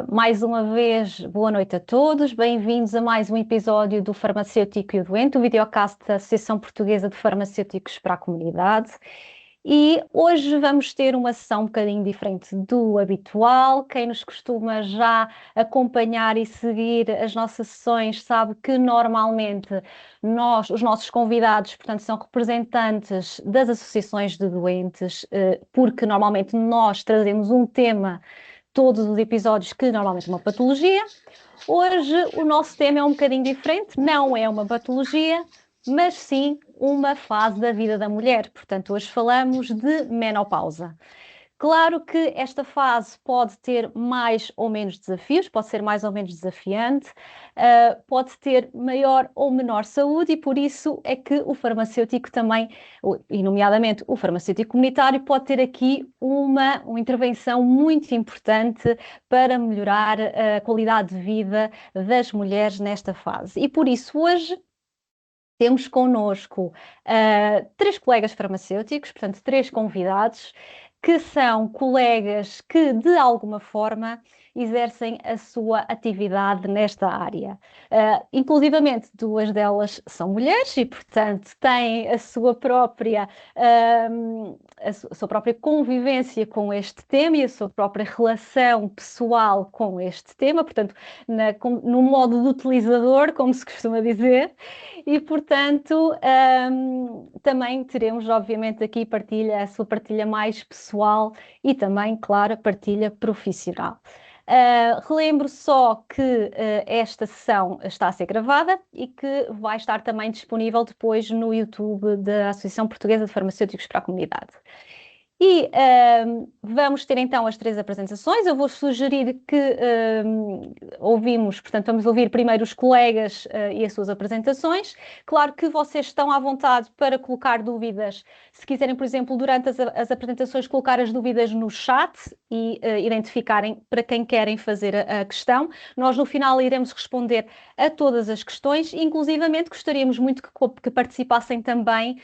Mais uma vez, boa noite a todos, bem-vindos a mais um episódio do Farmacêutico e o Doente, o videocast da Associação Portuguesa de Farmacêuticos para a Comunidade. E hoje vamos ter uma sessão um bocadinho diferente do habitual. Quem nos costuma já acompanhar e seguir as nossas sessões sabe que normalmente os nossos convidados, portanto, são representantes das associações de doentes, porque normalmente nós trazemos um tema todos os episódios que normalmente é uma patologia. Hoje o nosso tema é um bocadinho diferente, não é uma patologia, mas sim uma fase da vida da mulher. Portanto, hoje falamos de menopausa. Claro que esta fase pode ter mais ou menos desafios, pode ser mais ou menos desafiante, pode ter maior ou menor saúde e por isso é que o farmacêutico também, e nomeadamente o farmacêutico comunitário, pode ter aqui uma intervenção muito importante para melhorar a qualidade de vida das mulheres nesta fase. E por isso hoje temos connosco três colegas farmacêuticos, portanto, três convidados, que são colegas que, de alguma forma, exercem a sua atividade nesta área. Inclusivamente, duas delas são mulheres e, portanto, têm a sua própria, a sua própria convivência com este tema e a sua própria relação pessoal com este tema, portanto, no modo de utilizador, como se costuma dizer. E, portanto, também teremos, obviamente, aqui a sua partilha mais pessoal e também, claro, a partilha profissional. Relembro só que esta sessão está a ser gravada e que vai estar também disponível depois no YouTube da Associação Portuguesa de Farmacêuticos para a Comunidade. E vamos ter então as três apresentações. Eu vou sugerir que vamos ouvir primeiro os colegas e as suas apresentações. Claro que vocês estão à vontade para colocar dúvidas, se quiserem, por exemplo, durante as apresentações, colocar as dúvidas no chat e identificarem para quem querem fazer a questão. Nós no final iremos responder a todas as questões, inclusivamente gostaríamos muito que participassem também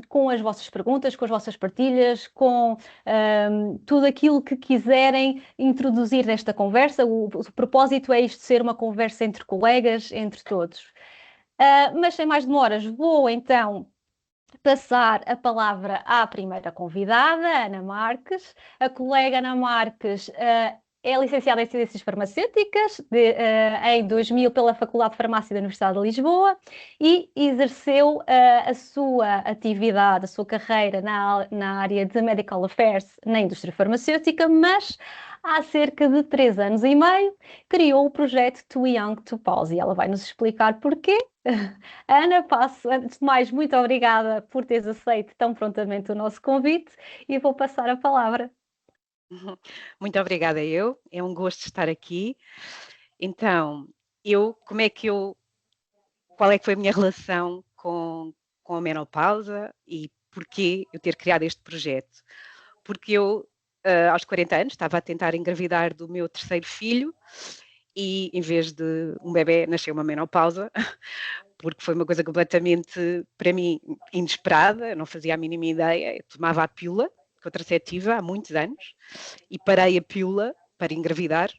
com as vossas perguntas, com as vossas partilhas, com tudo aquilo que quiserem introduzir nesta conversa. O propósito é isto ser uma conversa entre colegas, entre todos. Mas sem mais demoras, vou então passar a palavra à primeira convidada, Ana Marques. A colega Ana Marques é licenciada em Ciências Farmacêuticas em 2000 pela Faculdade de Farmácia da Universidade de Lisboa e exerceu a sua atividade, a sua carreira na área de Medical Affairs na indústria farmacêutica, mas há cerca de 3 anos e meio criou o projeto Too Young to Pause e ela vai nos explicar porquê. Ana, antes de mais, muito obrigada por teres aceito tão prontamente o nosso convite e vou passar a palavra. Muito obrigada eu, é um gosto estar aqui. Então, qual é que foi a minha relação com a menopausa e porquê eu ter criado este projeto? Porque eu, aos 40 anos, estava a tentar engravidar do meu terceiro filho e em vez de um bebê nasceu uma menopausa, porque foi uma coisa completamente, para mim, inesperada, eu não fazia a mínima ideia, eu tomava a pílula contraceptiva há muitos anos e parei a pílula para engravidar,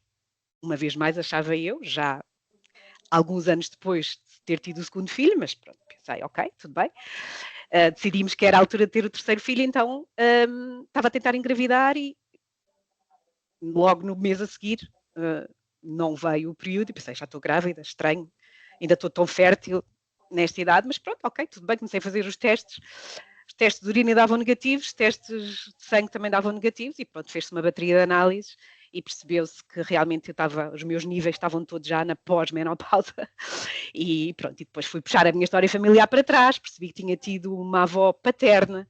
uma vez mais achava eu, já alguns anos depois de ter tido o segundo filho, mas pronto, pensei, ok, tudo bem. Decidimos que era a altura de ter o terceiro filho, então estava a tentar engravidar e logo no mês a seguir não veio o período e pensei, já estou grávida, estranho, ainda estou tão fértil nesta idade, mas pronto, ok, tudo bem, comecei a fazer os testes de urina davam negativos, testes de sangue também davam negativos e pronto, fez-se uma bateria de análises e percebeu-se que realmente os meus níveis estavam todos já na pós-menopausa e pronto, e depois fui puxar a minha história familiar para trás, percebi que tinha tido uma avó paterna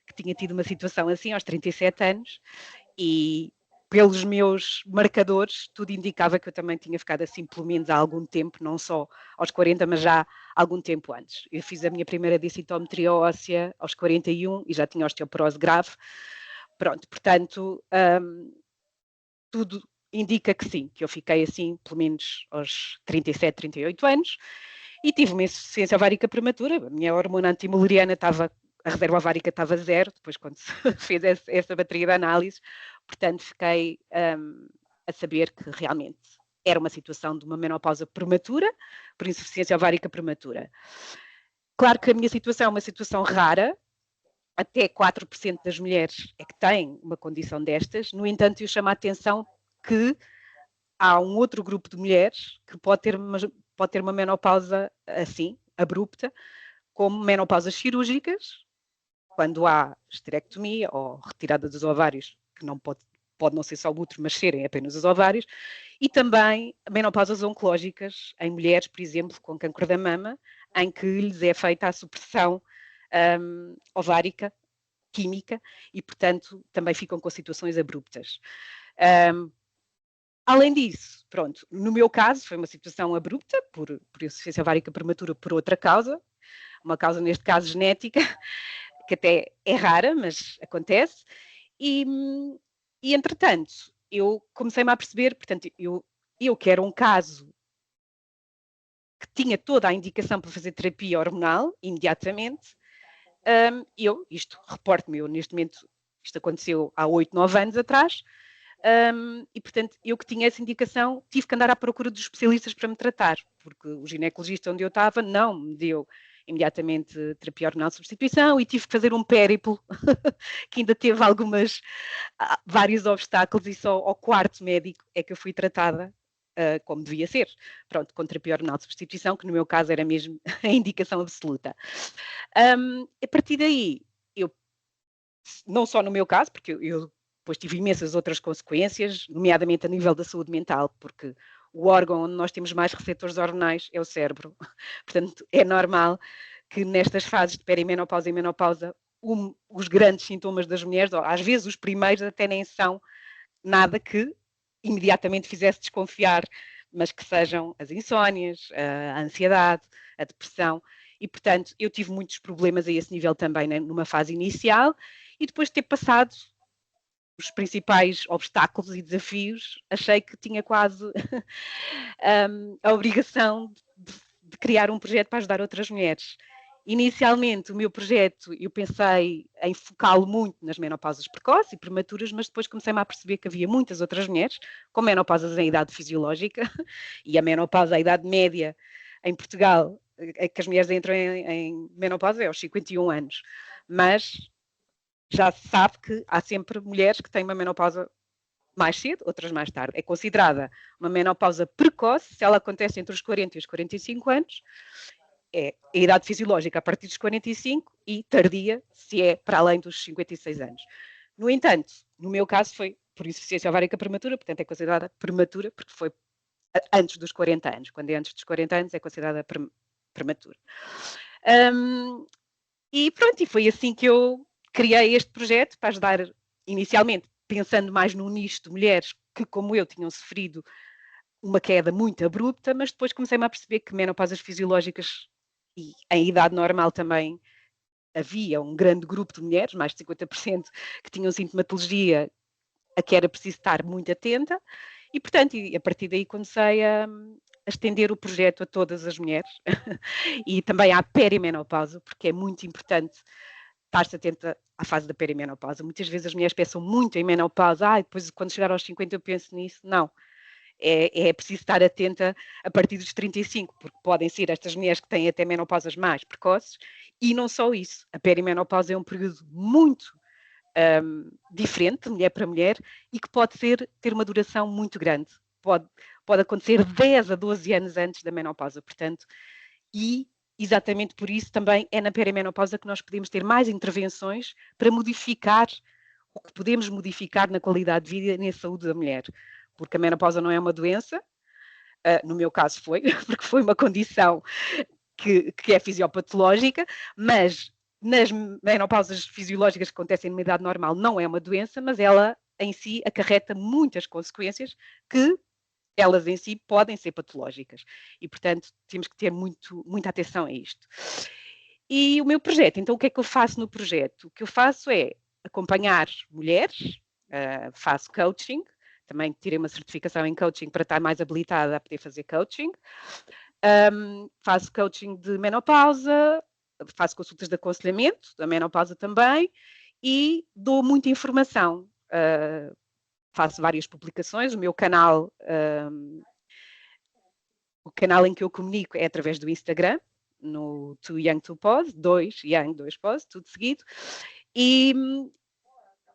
que tinha tido uma situação assim aos 37 anos e pelos meus marcadores, tudo indicava que eu também tinha ficado assim pelo menos há algum tempo, não só aos 40, mas já há algum tempo antes. Eu fiz a minha primeira densitometria óssea aos 41 e já tinha osteoporose grave. Pronto, portanto, tudo indica que sim, que eu fiquei assim pelo menos aos 37, 38 anos e tive uma insuficiência ovárica prematura. A minha hormona antimuleriana estava, a reserva ovárica estava zero, depois quando se fez essa bateria de análise, portanto fiquei a saber que realmente era uma situação de uma menopausa prematura, por insuficiência ovárica prematura. Claro que a minha situação é uma situação rara, até 4% das mulheres é que têm uma condição destas. No entanto, eu chamo a atenção que há um outro grupo de mulheres que pode ter uma menopausa assim, abrupta, como menopausas cirúrgicas, quando há esterectomia ou retirada dos ovários, que não pode não ser só o útero, mas serem apenas os ovários, e também menopausas oncológicas em mulheres, por exemplo, com câncer da mama, em que lhes é feita a supressão ovárica, química, e, portanto, também ficam com situações abruptas. Além disso, pronto, no meu caso, foi uma situação abrupta, por insuficiência ovárica prematura, por outra causa, uma causa, neste caso, genética, que até é rara, mas acontece, e entretanto, eu comecei-me a perceber, portanto, eu que era um caso que tinha toda a indicação para fazer terapia hormonal, imediatamente, isto, reporto-me, neste momento, isto aconteceu há 8, 9 anos atrás, e, portanto, eu que tinha essa indicação, tive que andar à procura dos especialistas para me tratar, porque o ginecologista onde eu estava não me deu imediatamente terapia hormonal de substituição e tive que fazer um périplo que ainda teve vários obstáculos e só ao 4º médico é que eu fui tratada como devia ser, pronto, com terapia hormonal de substituição, que no meu caso era mesmo a indicação absoluta. A partir daí, eu, não só no meu caso, porque eu depois tive imensas outras consequências, nomeadamente a nível da saúde mental, porque o órgão onde nós temos mais receptores hormonais é o cérebro. Portanto, é normal que nestas fases de perimenopausa e menopausa, os grandes sintomas das mulheres, ou às vezes os primeiros, até nem são nada que imediatamente fizesse desconfiar, mas que sejam as insónias, a ansiedade, a depressão. E, portanto, eu tive muitos problemas a esse nível também, né, numa fase inicial, e depois de ter passado os principais obstáculos e desafios, achei que tinha quase a obrigação de criar um projeto para ajudar outras mulheres. Inicialmente, o meu projeto, eu pensei em focá-lo muito nas menopausas precoces e prematuras, mas depois comecei-me a perceber que havia muitas outras mulheres com menopausas em idade fisiológica, e a menopausa, a idade média em Portugal, que as mulheres entram em menopausa é aos 51 anos, mas já se sabe que há sempre mulheres que têm uma menopausa mais cedo, outras mais tarde. É considerada uma menopausa precoce se ela acontece entre os 40 e os 45 anos, é a idade fisiológica a partir dos 45 e tardia se é para além dos 56 anos. No entanto, no meu caso foi por insuficiência ovárica prematura, portanto é considerada prematura porque foi antes dos 40 anos. Quando é antes dos 40 anos é considerada prematura. E pronto, e foi assim que eu criei este projeto para ajudar, inicialmente, pensando mais no nicho de mulheres que, como eu, tinham sofrido uma queda muito abrupta, mas depois comecei-me a perceber que menopausas fisiológicas e em idade normal também havia um grande grupo de mulheres, mais de 50%, que tinham sintomatologia a que era preciso estar muito atenta, e portanto, a partir daí comecei a estender o projeto a todas as mulheres e também à perimenopausa, porque é muito importante estar-se atenta à fase da perimenopausa. Muitas vezes as mulheres pensam muito em menopausa, depois quando chegar aos 50 eu penso nisso. Não, é preciso estar atenta a partir dos 35, porque podem ser estas mulheres que têm até menopausas mais precoces, e não só isso, a perimenopausa é um período muito diferente, de mulher para mulher, e que pode ter uma duração muito grande. Pode acontecer 10 a 12 anos antes da menopausa, portanto, e exatamente por isso também é na perimenopausa que nós podemos ter mais intervenções para modificar o que podemos modificar na qualidade de vida e na saúde da mulher. Porque a menopausa não é uma doença, no meu caso foi, porque foi uma condição que é fisiopatológica, mas nas menopausas fisiológicas que acontecem numa idade normal não é uma doença, mas ela em si acarreta muitas consequências que elas em si podem ser patológicas. E, portanto, temos que ter muita atenção a isto. E o meu projeto, então o que é que eu faço no projeto? O que eu faço é acompanhar mulheres, faço coaching, também tirei uma certificação em coaching para estar mais habilitada a poder fazer coaching. Faço coaching de menopausa, faço consultas de aconselhamento da menopausa também e dou muita informação faço várias publicações. O meu canal, o canal em que eu comunico é através do Instagram, no Too Young to Pause, 2 Young, 2 Pause, tudo seguido. E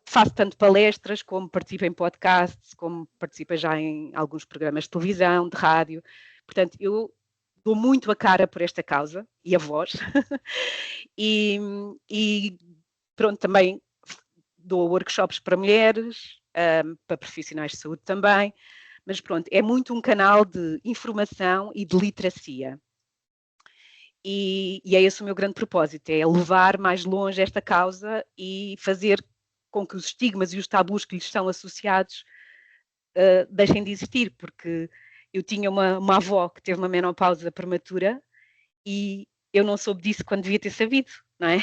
faço tanto palestras, como participo em podcasts, como participo já em alguns programas de televisão, de rádio. Portanto, eu dou muito a cara por esta causa e a voz. e pronto, também dou workshops para mulheres, para profissionais de saúde também. Mas pronto, é muito um canal de informação e de literacia. E é esse o meu grande propósito, é levar mais longe esta causa e fazer com que os estigmas e os tabus que lhes estão associados deixem de existir, porque eu tinha uma avó que teve uma menopausa prematura e eu não soube disso quando devia ter sabido, não é?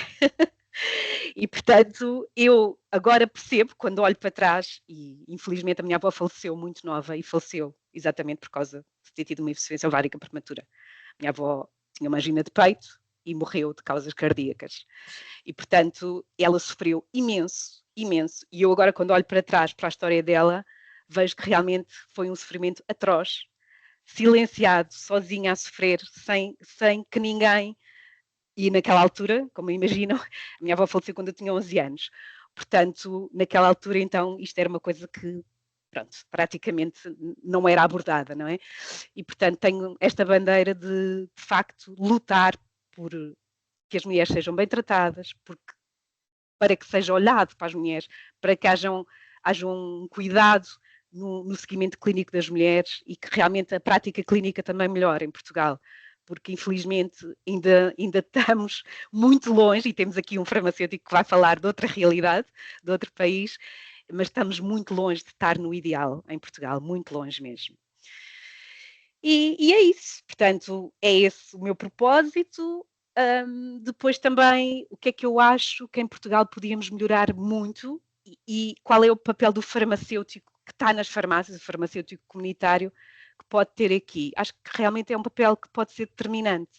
E, portanto, eu agora percebo, quando olho para trás, e infelizmente a minha avó faleceu muito nova e faleceu exatamente por causa de ter tido uma insuficiência ovárica prematura. Minha avó tinha uma angina de peito e morreu de causas cardíacas. E, portanto, ela sofreu imenso, imenso. E eu agora, quando olho para trás, para a história dela, vejo que realmente foi um sofrimento atroz, silenciado, sozinha a sofrer, sem que ninguém... E naquela altura, como imaginam, a minha avó faleceu quando eu tinha 11 anos. Portanto, naquela altura, então, isto era uma coisa que, pronto, praticamente não era abordada, não é? E, portanto, tenho esta bandeira de facto, lutar por que as mulheres sejam bem tratadas, para que seja olhado para as mulheres, para que haja um cuidado no seguimento clínico das mulheres e que realmente a prática clínica também melhore em Portugal, porque infelizmente ainda estamos muito longe, e temos aqui um farmacêutico que vai falar de outra realidade, de outro país, mas estamos muito longe de estar no ideal em Portugal, muito longe mesmo. E é isso, portanto, é esse o meu propósito. Depois também, o que é que eu acho que em Portugal podíamos melhorar muito e qual é o papel do farmacêutico que está nas farmácias, o farmacêutico comunitário, que pode ter aqui. Acho que realmente é um papel que pode ser determinante.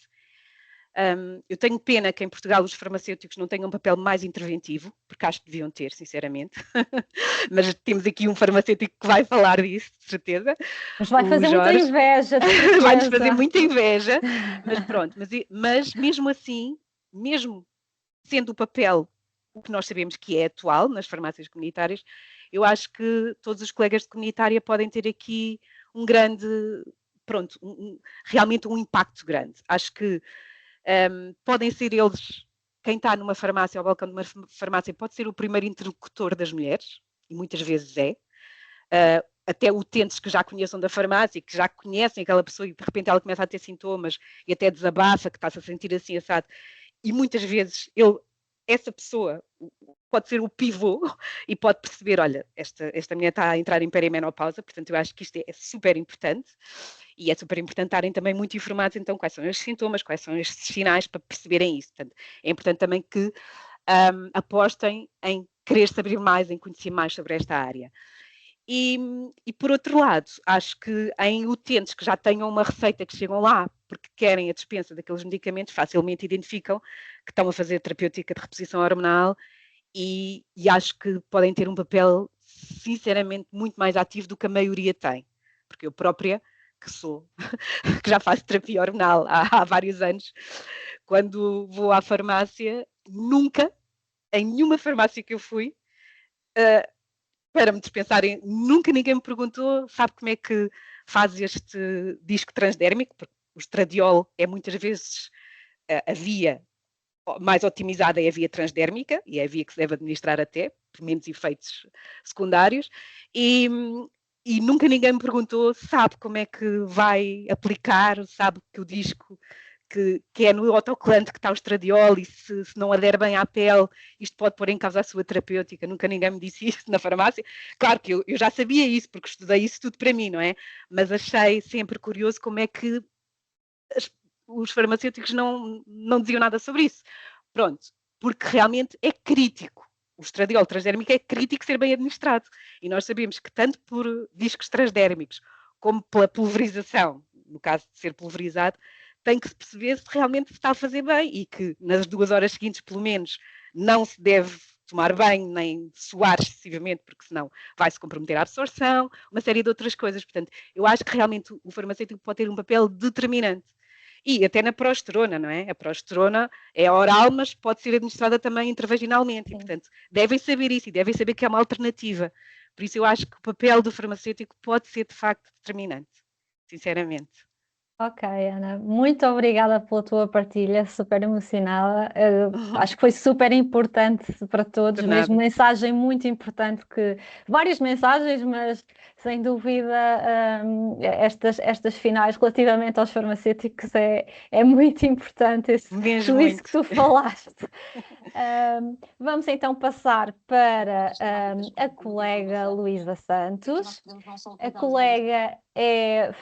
Eu tenho pena que em Portugal os farmacêuticos não tenham um papel mais interventivo, porque acho que deviam ter, sinceramente. Mas temos aqui um farmacêutico que vai falar disso, de certeza. Mas vai fazer muita inveja, de certeza. Vai-nos fazer muita inveja, mas pronto. Mas mesmo assim, mesmo sendo o papel o que nós sabemos que é atual nas farmácias comunitárias, eu acho que todos os colegas de comunitária podem ter aqui um grande, pronto, realmente um impacto grande. Acho que podem ser eles, quem está numa farmácia, ao balcão de uma farmácia, pode ser o primeiro interlocutor das mulheres, e muitas vezes é. Até utentes que já conheçam da farmácia, que já conhecem aquela pessoa e de repente ela começa a ter sintomas e até desabafa, que está-se a sentir assim assado. E muitas vezes essa pessoa pode ser o pivô e pode perceber, olha, esta mulher está a entrar em perimenopausa, portanto eu acho que isto é super importante. E é super importante estarem também muito informados, então, quais são estes sintomas, quais são estes sinais, para perceberem isso. Portanto, é importante também que apostem em querer saber mais, em conhecer mais sobre esta área. E por outro lado, acho que em utentes que já tenham uma receita, que chegam lá porque querem a dispensa daqueles medicamentos, facilmente identificam que estão a fazer terapêutica de reposição hormonal e acho que podem ter um papel, sinceramente, muito mais ativo do que a maioria tem. Porque eu própria, que já faço terapia hormonal há vários anos, quando vou à farmácia, nunca, em nenhuma farmácia que eu fui, para me dispensarem, nunca ninguém me perguntou, sabe como é que faz este disco transdérmico, porque o estradiol é muitas vezes a via mais otimizada, é a via transdérmica, e é a via que se deve administrar até, por menos efeitos secundários, e nunca ninguém me perguntou, sabe como é que vai aplicar, sabe que o disco que é no autocolante que está o estradiol e se não adere bem à pele, isto pode pôr em causa a sua terapêutica. Nunca ninguém me disse isso na farmácia. Claro que eu já sabia isso, porque estudei isso tudo para mim, não é? Mas achei sempre curioso como é que os farmacêuticos não diziam nada sobre isso. Pronto, porque realmente é crítico. O estradiol transdérmico é crítico ser bem administrado. E nós sabemos que tanto por discos transdérmicos como pela pulverização, no caso de ser pulverizado, tem que se perceber se realmente se está a fazer bem e que nas 2 horas seguintes, pelo menos, não se deve tomar banho, nem suar excessivamente, porque senão vai-se comprometer a absorção, uma série de outras coisas. Portanto, eu acho que realmente o farmacêutico pode ter um papel determinante. E até na progesterona, não é? A progesterona é oral, mas pode ser administrada também intravaginalmente. E, portanto, devem saber isso e devem saber que é uma alternativa. Por isso, eu acho que o papel do farmacêutico pode ser, de facto, determinante, sinceramente. Ok, Ana, muito obrigada pela tua partilha, super emocionada. Acho que foi super importante para todos, De mesmo nada. mensagem muito importante, que várias mensagens, mas sem dúvida estas finais relativamente aos farmacêuticos é muito importante Mesmo tudo isso que muito. tu falaste. Vamos então passar para a colega Luísa Santos. A colega é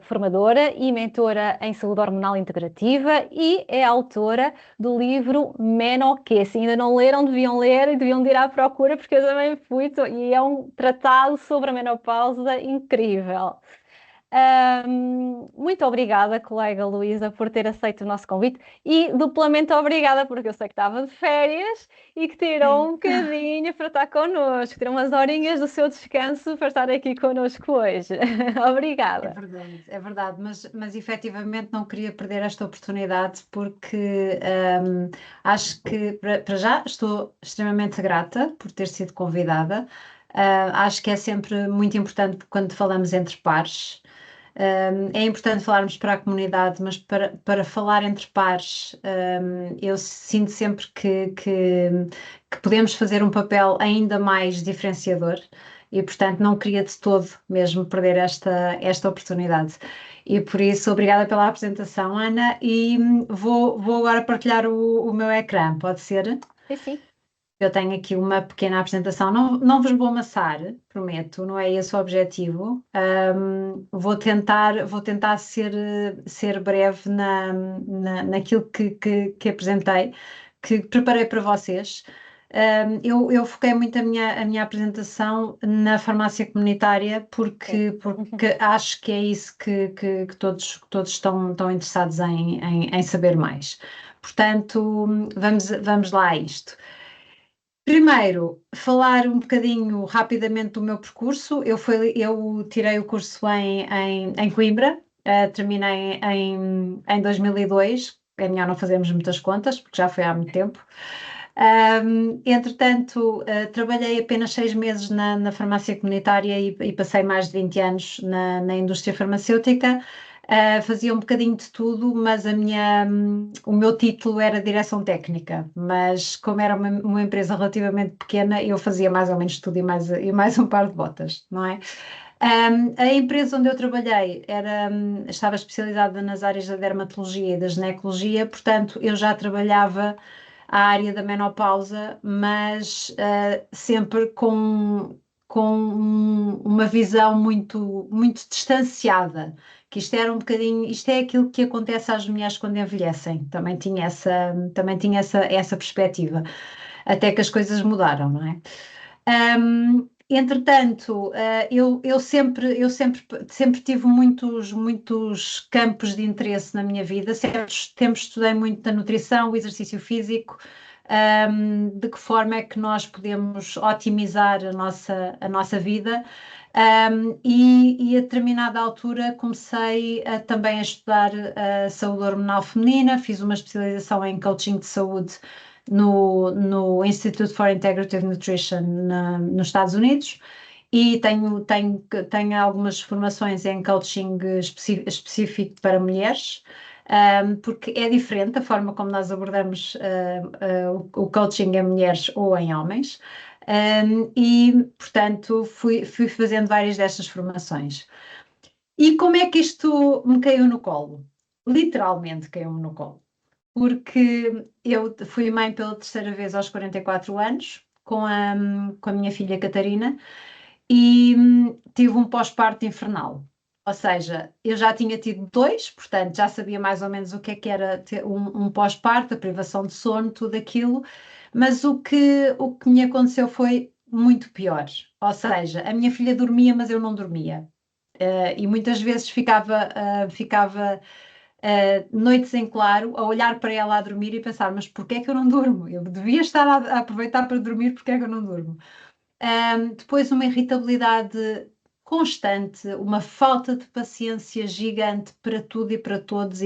formadora e mentora em saúde hormonal integrativa e é autora do livro Menoque. Se ainda não leram, deviam ler e deviam de ir à procura, porque eu também fui, e é um tratado sobre a menopausa incrível. Muito obrigada, colega Luísa, por ter aceito o nosso convite e duplamente obrigada, porque eu sei que estava de férias e que tirou um bocadinho para estar connosco, tirou umas horinhas do seu descanso para estar aqui connosco hoje. Obrigada. É verdade, mas efetivamente não queria perder esta oportunidade porque acho que para já estou extremamente grata por ter sido convidada. Acho que é sempre muito importante quando falamos entre pares. É importante falarmos para a comunidade, mas para falar entre pares, eu sinto sempre que podemos fazer um papel ainda mais diferenciador e, portanto, não queria de todo mesmo perder esta oportunidade. E por isso, obrigada pela apresentação, Ana, e vou agora partilhar o meu ecrã, pode ser? Sim, sim. Eu tenho aqui uma pequena apresentação, não vos vou amassar, prometo, não é esse o objetivo. Vou tentar ser breve naquilo que apresentei, que preparei para vocês. Eu foquei muito a minha apresentação na farmácia comunitária porque acho que é isso que todos estão interessados em saber mais. Portanto, vamos lá a isto. Primeiro, falar um bocadinho rapidamente do meu percurso. Eu tirei o curso em Coimbra, terminei em 2002. É melhor não fazermos muitas contas, porque já foi há muito tempo. Entretanto, trabalhei apenas 6 meses na farmácia comunitária e passei mais de 20 anos na indústria farmacêutica. Fazia um bocadinho de tudo, mas o meu título era direção técnica, mas como era uma empresa relativamente pequena, eu fazia mais ou menos tudo e mais um par de botas, não é? A empresa onde eu trabalhei estava especializada nas áreas da dermatologia e da ginecologia, portanto, eu já trabalhava a área da menopausa, mas sempre com uma visão muito, muito distanciada, que isto é aquilo que acontece às mulheres quando envelhecem, também tinha essa perspectiva, até que as coisas mudaram, não é? Entretanto, eu sempre tive muitos campos de interesse na minha vida. Sempre estudei muito da nutrição, o exercício físico, de que forma é que nós podemos otimizar a nossa vida. E a determinada altura comecei também a estudar a saúde hormonal feminina, fiz uma especialização em coaching de saúde no Institute for Integrative Nutrition nos Estados Unidos e tenho algumas formações em coaching específico para mulheres, porque é diferente a forma como nós abordamos o coaching em mulheres ou em homens. E, portanto, fui fazendo várias destas formações. E como é que isto me caiu no colo? Literalmente caiu-me no colo. Porque eu fui mãe pela terceira vez aos 44 anos, com a minha filha Catarina, e tive um pós-parto infernal. Ou seja, eu já tinha tido dois, portanto já sabia mais ou menos o que era ter um pós-parto, a privação de sono, tudo aquilo, mas o que me aconteceu foi muito pior. Ou seja, a minha filha dormia, mas eu não dormia. E muitas vezes ficava noites em claro, a olhar para ela a dormir e pensar, mas porquê é que eu não durmo? Eu devia estar a aproveitar para dormir, porquê é que eu não durmo? Depois uma irritabilidade constante, uma falta de paciência gigante para tudo e para todos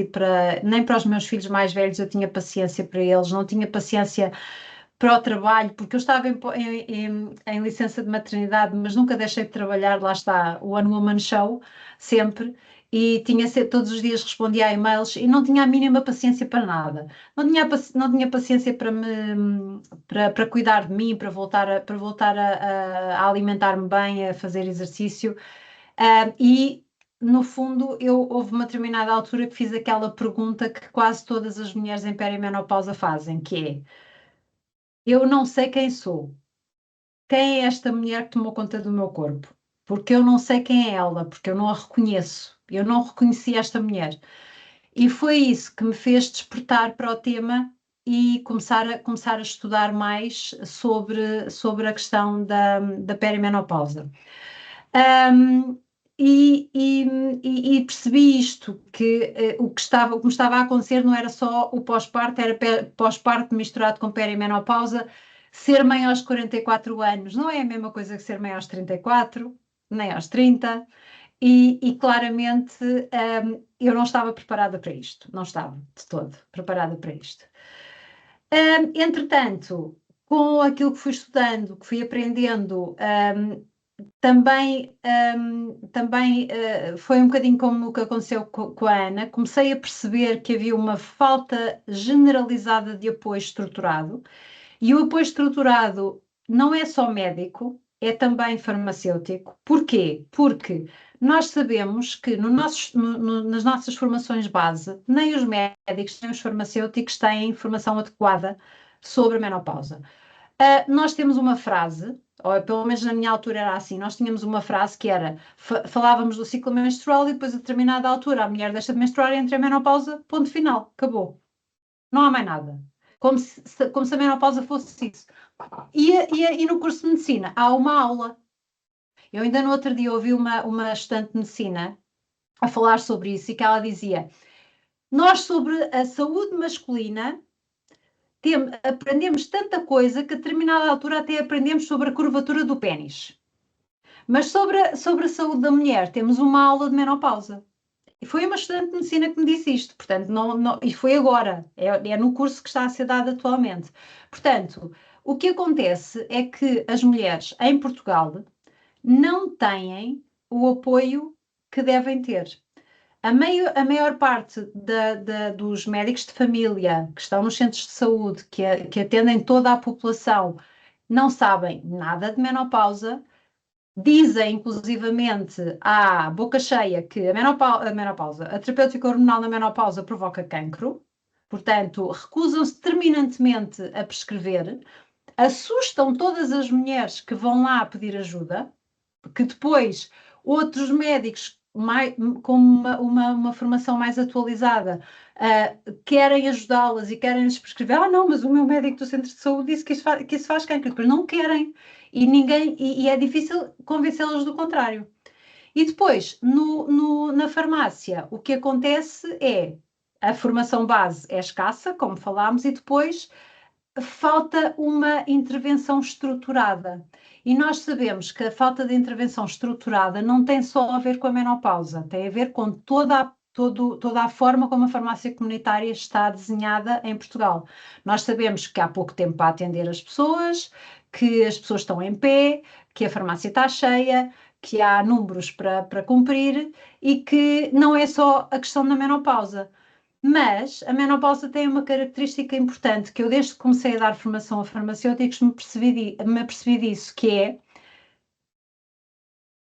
nem para os meus filhos mais velhos eu tinha paciência para eles, não tinha paciência para o trabalho, porque eu estava em licença de maternidade, mas nunca deixei de trabalhar, lá está, o One Woman Show, sempre, e todos os dias respondia a e-mails e não tinha a mínima paciência para nada. Não tinha paciência para cuidar de mim, para voltar a alimentar-me bem, a fazer exercício. E, no fundo, houve uma determinada altura que fiz aquela pergunta que quase todas as mulheres em perimenopausa fazem, que é: eu não sei quem sou. Quem é esta mulher que tomou conta do meu corpo? Porque eu não sei quem é ela, porque eu não a reconheço. Eu não reconheci esta mulher. E foi isso que me fez despertar para o tema e começar a estudar mais sobre a questão da perimenopausa. Um, e percebi isto, que o que me estava a acontecer não era só o pós-parto, era pós-parto misturado com perimenopausa. Ser mãe aos 44 anos não é a mesma coisa que ser mãe aos 34, nem aos 30, e claramente eu não estava preparada para isto, não estava de todo preparada para isto. Entretanto, com aquilo que fui estudando, que fui aprendendo, também foi um bocadinho como o que aconteceu com a Ana. Comecei a perceber que havia uma falta generalizada de apoio estruturado, e o apoio estruturado não é só médico, é também farmacêutico. Porquê? Porque nós sabemos que nas nossas formações base, nem os médicos nem os farmacêuticos têm informação adequada sobre a menopausa. Nós temos uma frase, ou pelo menos na minha altura era assim, nós tínhamos uma frase que era, falávamos do ciclo menstrual e depois a determinada altura a mulher deixa de menstruar e entra em menopausa, ponto final, acabou. Não há mais nada. Como se a menopausa fosse isso. E no curso de medicina há uma aula. Eu ainda no outro dia ouvi uma estudante de medicina a falar sobre isso e que ela dizia: nós sobre a saúde masculina aprendemos tanta coisa que a determinada altura até aprendemos sobre a curvatura do pénis. Mas sobre a saúde da mulher temos uma aula de menopausa. E foi uma estudante de medicina que me disse isto, portanto, e foi agora, é no curso que está a ser dado atualmente. Portanto, o que acontece é que as mulheres em Portugal não têm o apoio que devem ter. A maior parte dos médicos de família que estão nos centros de saúde, que atendem toda a população, não sabem nada de menopausa. Dizem, inclusivamente, à boca cheia que a terapêutica hormonal na menopausa provoca cancro, portanto, recusam-se terminantemente a prescrever, assustam todas as mulheres que vão lá pedir ajuda, que depois outros médicos com uma formação mais atualizada querem ajudá-las e querem-lhes prescrever. Não, mas o meu médico do centro de saúde disse que isso faz cancro. Depois não querem e é difícil convencê-las do contrário. E depois, na farmácia, o que acontece é a formação base é escassa, como falámos, e depois falta uma intervenção estruturada. E nós sabemos que a falta de intervenção estruturada não tem só a ver com a menopausa, tem a ver com toda a forma como a farmácia comunitária está desenhada em Portugal. Nós sabemos que há pouco tempo para atender as pessoas, que as pessoas estão em pé, que a farmácia está cheia, que há números para cumprir e que não é só a questão da menopausa. Mas a menopausa tem uma característica importante que eu, desde que comecei a dar formação a farmacêuticos, me apercebi disso, que é,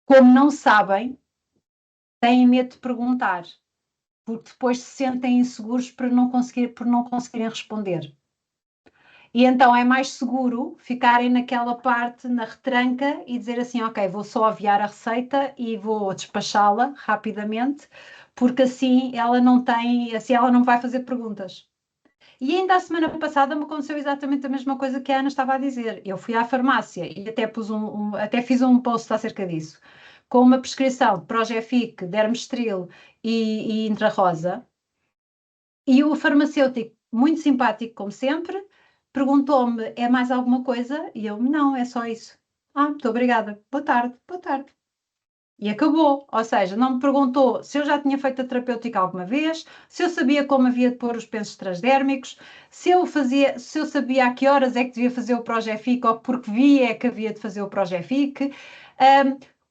como não sabem, têm medo de perguntar, porque depois se sentem inseguros por não conseguirem responder. E então é mais seguro ficarem naquela parte, na retranca, e dizer assim, ok, vou só aviar a receita e vou despachá-la rapidamente, porque assim ela não vai fazer perguntas. E ainda a semana passada me aconteceu exatamente a mesma coisa que a Ana estava a dizer. Eu fui à farmácia e até fiz um post acerca disso, com uma prescrição de Progefic, Dermestril e Intrarosa, E o farmacêutico, muito simpático como sempre, perguntou-me, é mais alguma coisa? E eu, não, é só isso. Ah, muito obrigada. Boa tarde, boa tarde. E acabou. Ou seja, não me perguntou se eu já tinha feito a terapêutica alguma vez, se eu sabia como havia de pôr os pensos transdérmicos, se eu sabia a que horas é que devia fazer o Progefic ou porque via é que havia de fazer o Progefic.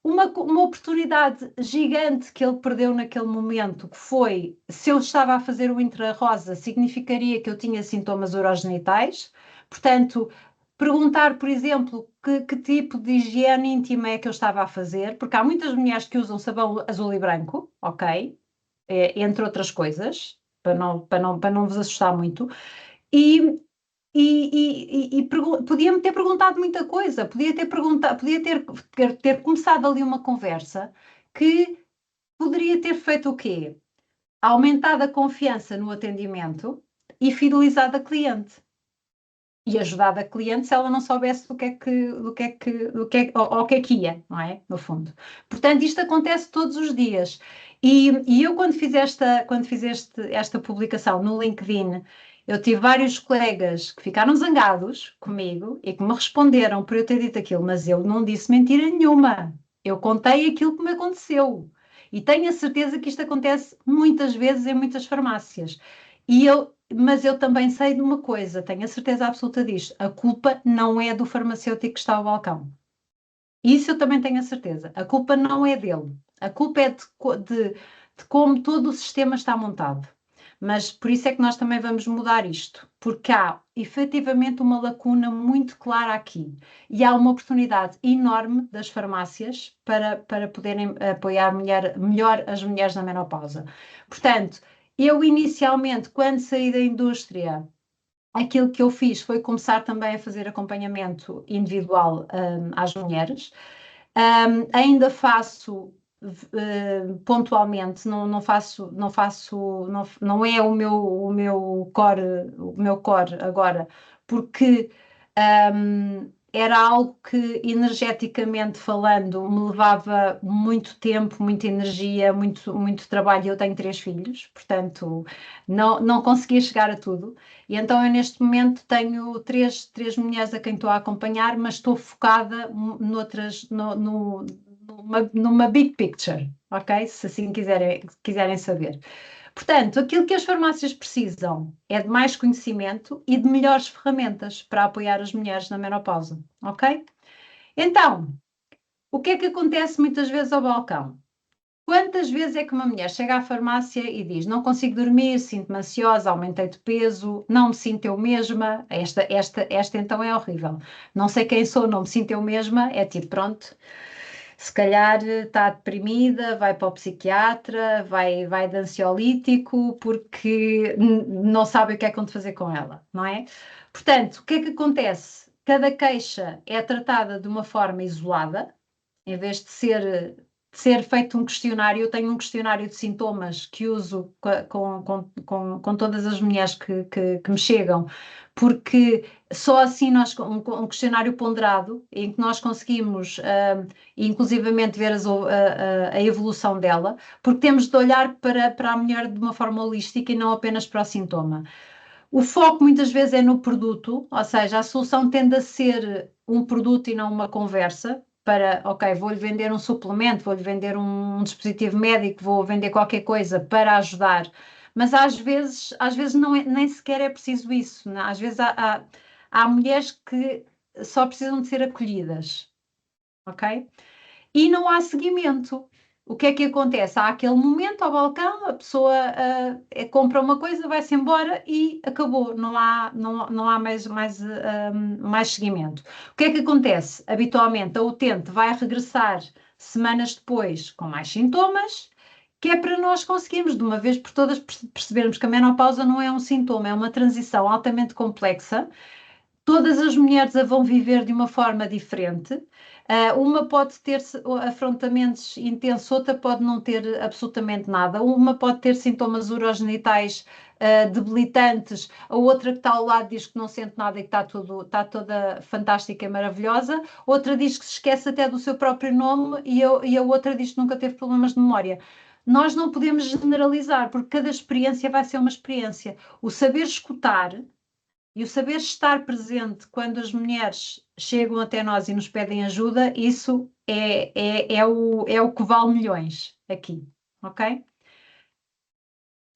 Uma oportunidade gigante que ele perdeu naquele momento, que foi, se eu estava a fazer o intra-rosa, significaria que eu tinha sintomas urogenitais. Portanto, perguntar, por exemplo, que tipo de higiene íntima é que eu estava a fazer, porque há muitas mulheres que usam sabão azul e branco, ok? Entre outras coisas, para não vos assustar muito. E, podia-me ter perguntado muita coisa, podia ter perguntado, podia ter começado ali uma conversa que poderia ter feito o quê? Aumentado a confiança no atendimento e fidelizado a cliente. E ajudado a cliente se ela não soubesse o que é que ia, não é? No fundo. Portanto, isto acontece todos os dias. E eu, quando fiz esta publicação no LinkedIn, eu tive vários colegas que ficaram zangados comigo e que me responderam por eu ter dito aquilo, mas eu não disse mentira nenhuma. Eu contei aquilo que me aconteceu. E tenho a certeza que isto acontece muitas vezes em muitas farmácias. Mas eu também sei de uma coisa, tenho a certeza absoluta disto: a culpa não é do farmacêutico que está ao balcão. Isso eu também tenho a certeza. A culpa não é dele. A culpa é de como todo o sistema está montado. Mas por isso é que nós também vamos mudar isto, porque há efetivamente uma lacuna muito clara aqui e há uma oportunidade enorme das farmácias para poderem apoiar melhor as mulheres na menopausa. Portanto, eu inicialmente, quando saí da indústria, aquilo que eu fiz foi começar também a fazer acompanhamento individual às mulheres. Ainda faço pontualmente, não é o meu core agora, porque era algo que energeticamente falando me levava muito tempo, muita energia, muito trabalho. Eu tenho 3 filhos, portanto não conseguia chegar a tudo. E então eu neste momento tenho três mulheres a quem estou a acompanhar, mas estou focada noutras, numa big picture, ok? Se assim quiserem saber. Portanto, aquilo que as farmácias precisam é de mais conhecimento e de melhores ferramentas para apoiar as mulheres na menopausa, ok? Então, o que é que acontece muitas vezes ao balcão? Quantas vezes é que uma mulher chega à farmácia e diz: não consigo dormir, sinto-me ansiosa, aumentei de peso, não me sinto eu mesma? Esta então é horrível. Não sei quem sou, não me sinto eu mesma. É tipo, pronto, se calhar está deprimida, vai para o psiquiatra, vai de ansiolítico, porque não sabe o que é que vão fazer com ela, não é? Portanto, o que é que acontece? Cada queixa é tratada de uma forma isolada, em vez de ser feito um questionário. Eu tenho um questionário de sintomas que uso com todas as mulheres que me chegam, porque só assim um questionário ponderado, em que nós conseguimos inclusivamente ver a evolução dela, porque temos de olhar para a mulher de uma forma holística e não apenas para o sintoma. O foco muitas vezes é no produto, ou seja, a solução tende a ser um produto e não uma conversa. Ok, vou-lhe vender um suplemento, vou-lhe vender um dispositivo médico, vou vender qualquer coisa para ajudar, mas às vezes nem sequer é preciso isso, né? Às vezes há mulheres que só precisam de ser acolhidas, ok? E não há seguimento. O que é que acontece? Há aquele momento ao balcão, a pessoa compra uma coisa, vai-se embora e acabou, não há mais seguimento. O que é que acontece? Habitualmente a utente vai regressar semanas depois com mais sintomas, que é para nós conseguirmos de uma vez por todas percebermos que a menopausa não é um sintoma, é uma transição altamente complexa. Todas as mulheres a vão viver de uma forma diferente. Uma pode ter afrontamentos intensos, outra pode não ter absolutamente nada. Uma pode ter sintomas urogenitais debilitantes, a outra que está ao lado diz que não sente nada e que está toda fantástica e maravilhosa. Outra diz que se esquece até do seu próprio nome e a outra diz que nunca teve problemas de memória. nós não podemos generalizar, porque cada experiência vai ser uma experiência. O saber escutar e o saber estar presente quando as mulheres chegam até nós e nos pedem ajuda, isso é o que vale milhões aqui, ok?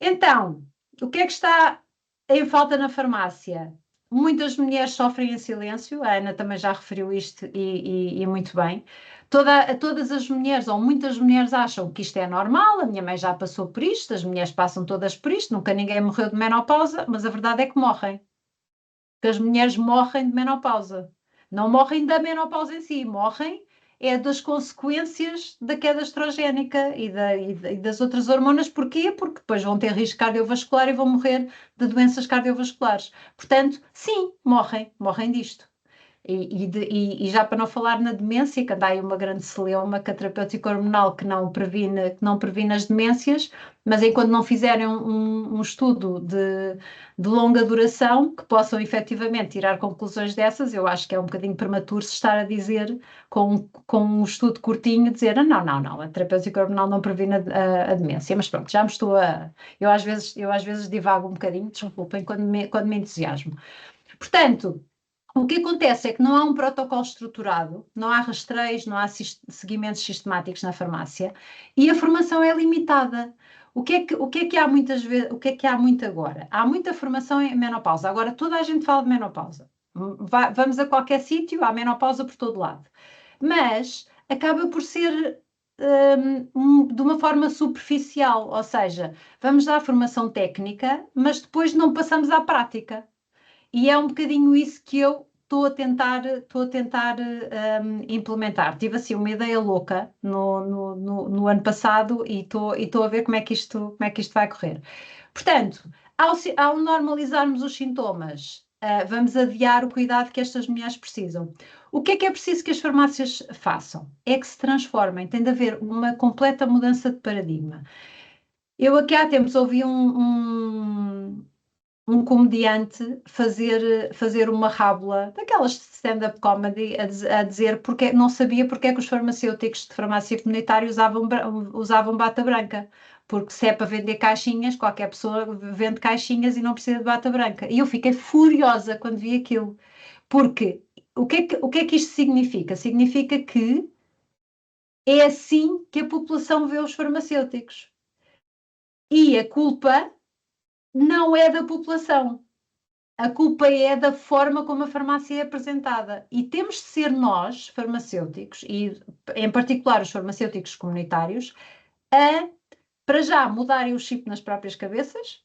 Então, o que é que está em falta na farmácia? Muitas mulheres sofrem em silêncio, a Ana também já referiu isto e muito bem. Todas as mulheres, ou muitas mulheres, acham que isto é normal, a minha mãe já passou por isto, as mulheres passam todas por isto, nunca ninguém morreu de menopausa, mas a verdade é que morrem. Que as mulheres morrem de menopausa. Não morrem da menopausa em si, morrem das consequências da queda estrogénica e das outras hormonas. Porquê? Porque depois vão ter risco cardiovascular e vão morrer de doenças cardiovasculares. Portanto, sim, morrem disto. E já para não falar na demência, que anda aí uma grande celeuma, que a terapêutica hormonal que não previne as demências, mas enquanto não fizerem um estudo de longa duração, que possam efetivamente tirar conclusões dessas, eu acho que é um bocadinho prematuro se estar a dizer, com um estudo curtinho, dizer, não, a terapêutica hormonal não previne a demência. Mas pronto, já me estou a... Eu às vezes divago um bocadinho, desculpem, quando me entusiasmo. Portanto, o que acontece é que não há um protocolo estruturado, não há rastreios, não há seguimentos sistemáticos na farmácia e a formação é limitada. O que é que há muitas vezes, o que é que há muito agora? Há muita formação em menopausa. Agora toda a gente fala de menopausa. Vamos a qualquer sítio, há menopausa por todo lado. Mas acaba por ser de uma forma superficial, ou seja, vamos dar formação técnica, mas depois não passamos à prática. E é um bocadinho isso que eu estou a tentar implementar. Tive assim uma ideia louca no ano passado e estou a ver como é que isto vai correr. Portanto, ao normalizarmos os sintomas, vamos adiar o cuidado que estas mulheres precisam. O que é preciso que as farmácias façam? É que se transformem, tem de haver uma completa mudança de paradigma. Eu aqui há tempos ouvi um comediante fazer uma rábula, daquelas de stand-up comedy, a dizer porque não sabia porque é que os farmacêuticos de farmácia comunitária usavam bata branca. Porque se é para vender caixinhas, qualquer pessoa vende caixinhas e não precisa de bata branca. E eu fiquei furiosa quando vi aquilo. Porque o que é que isto significa? Significa que é assim que a população vê os farmacêuticos. E a culpa não é da população. A culpa é da forma como a farmácia é apresentada. E temos de ser nós, farmacêuticos, e em particular os farmacêuticos comunitários, para já, mudarem o chip nas próprias cabeças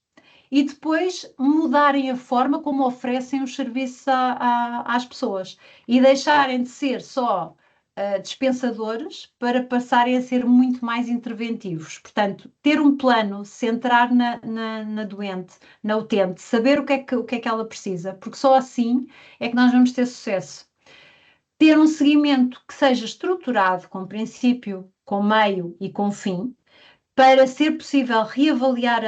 e depois mudarem a forma como oferecem os serviços às pessoas e deixarem de ser só dispensadores para passarem a ser muito mais interventivos. Portanto, ter um plano, centrar na doente, na utente, saber o que é que ela precisa, porque só assim é que nós vamos ter sucesso. Ter um seguimento que seja estruturado, com princípio, com meio e com fim, para ser possível reavaliar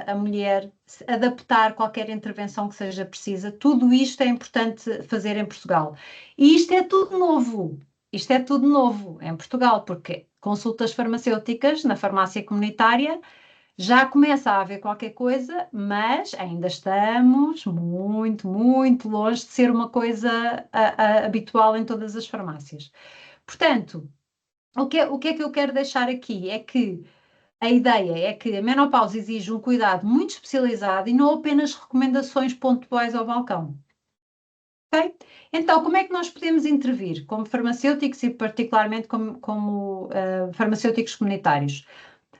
a mulher, adaptar qualquer intervenção que seja precisa. Tudo isto é importante fazer em Portugal. E isto é tudo novo. Isto é tudo novo em Portugal, porque consultas farmacêuticas na farmácia comunitária já começa a haver qualquer coisa, mas ainda estamos muito, muito longe de ser uma coisa habitual em todas as farmácias. Portanto, o que é que eu quero deixar aqui é que a ideia é que a menopausa exige um cuidado muito especializado e não apenas recomendações pontuais ao balcão. Ok? Então, como é que nós podemos intervir como farmacêuticos e particularmente como farmacêuticos comunitários?